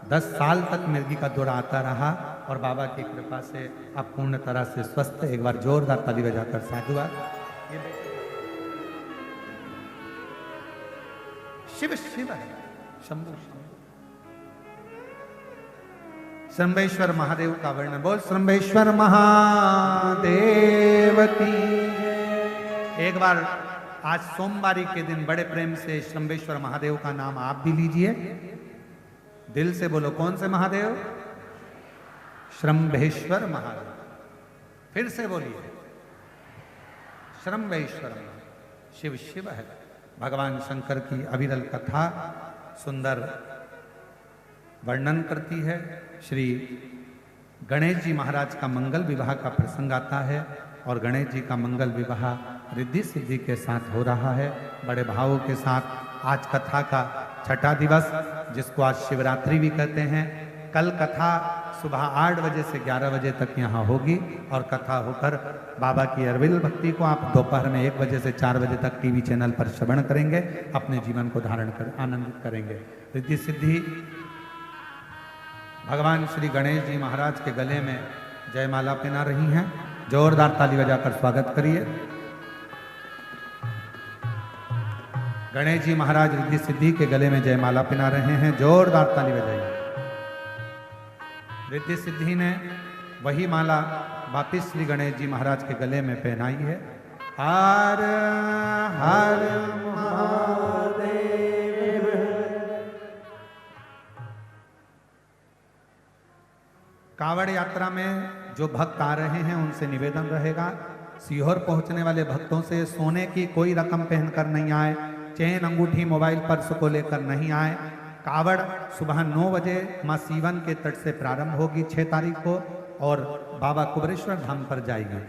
10 साल तक मिर्गी का दौरा आता रहा और बाबा की कृपा से अब पूर्ण तरह से स्वस्थ। एक बार जोरदार ताली बजाकर साधुवाद। शिव शिव है, शंभु श्रमेश्वर महादेव का वर्णन। बोल श्रमेश्वर महादेव की। एक बार आज सोमवारी के दिन बड़े प्रेम से श्रमेश्वर महादेव का नाम आप भी लीजिए, दिल से बोलो। कौन से महादेव? श्रम्भेश्वर महादेव। फिर से बोलिए, श्रम्भेश्वर। शिव शिव है। भगवान शंकर की अविरल कथा सुंदर वर्णन करती है। श्री गणेश जी महाराज का मंगल विवाह का प्रसंग आता है और गणेश जी का मंगल विवाह रिद्धि सिद्धि के साथ हो रहा है, बड़े भावों के साथ। आज कथा का छठा दिवस, जिसको आज शिवरात्रि भी कहते हैं। कल कथा सुबह 8 बजे से 11 बजे तक यहाँ होगी और कथा होकर बाबा की अरविल भक्ति को आप दोपहर में 1 बजे से 4 बजे तक टीवी चैनल पर श्रवण करेंगे, अपने जीवन को धारण कर आनंदित करेंगे। रिद्धि सिद्धि भगवान श्री गणेश जी महाराज के गले में जयमाला पहना रही हैं। जोरदार ताली बजाकर स्वागत करिए। गणेश जी महाराज रिद्धि सिद्धि के गले में जयमाला पहना रहे हैं। जोरदार ताली बजाइए। रिद्धि सिद्धि ने वही माला वापिस श्री गणेश जी महाराज के गले में पहनाई है। हर हर महादेव। कांवड़ यात्रा में जो भक्त आ रहे हैं उनसे निवेदन रहेगा, सीहोर पहुंचने वाले भक्तों से सोने की कोई रकम पहनकर नहीं आए, चेन अंगूठी मोबाइल पर्स को लेकर नहीं आए। कावड़ सुबह 9 बजे मां सीवन के तट से प्रारंभ होगी 6 तारीख को और बाबा कुबरेश्वर धाम पर जाएगी।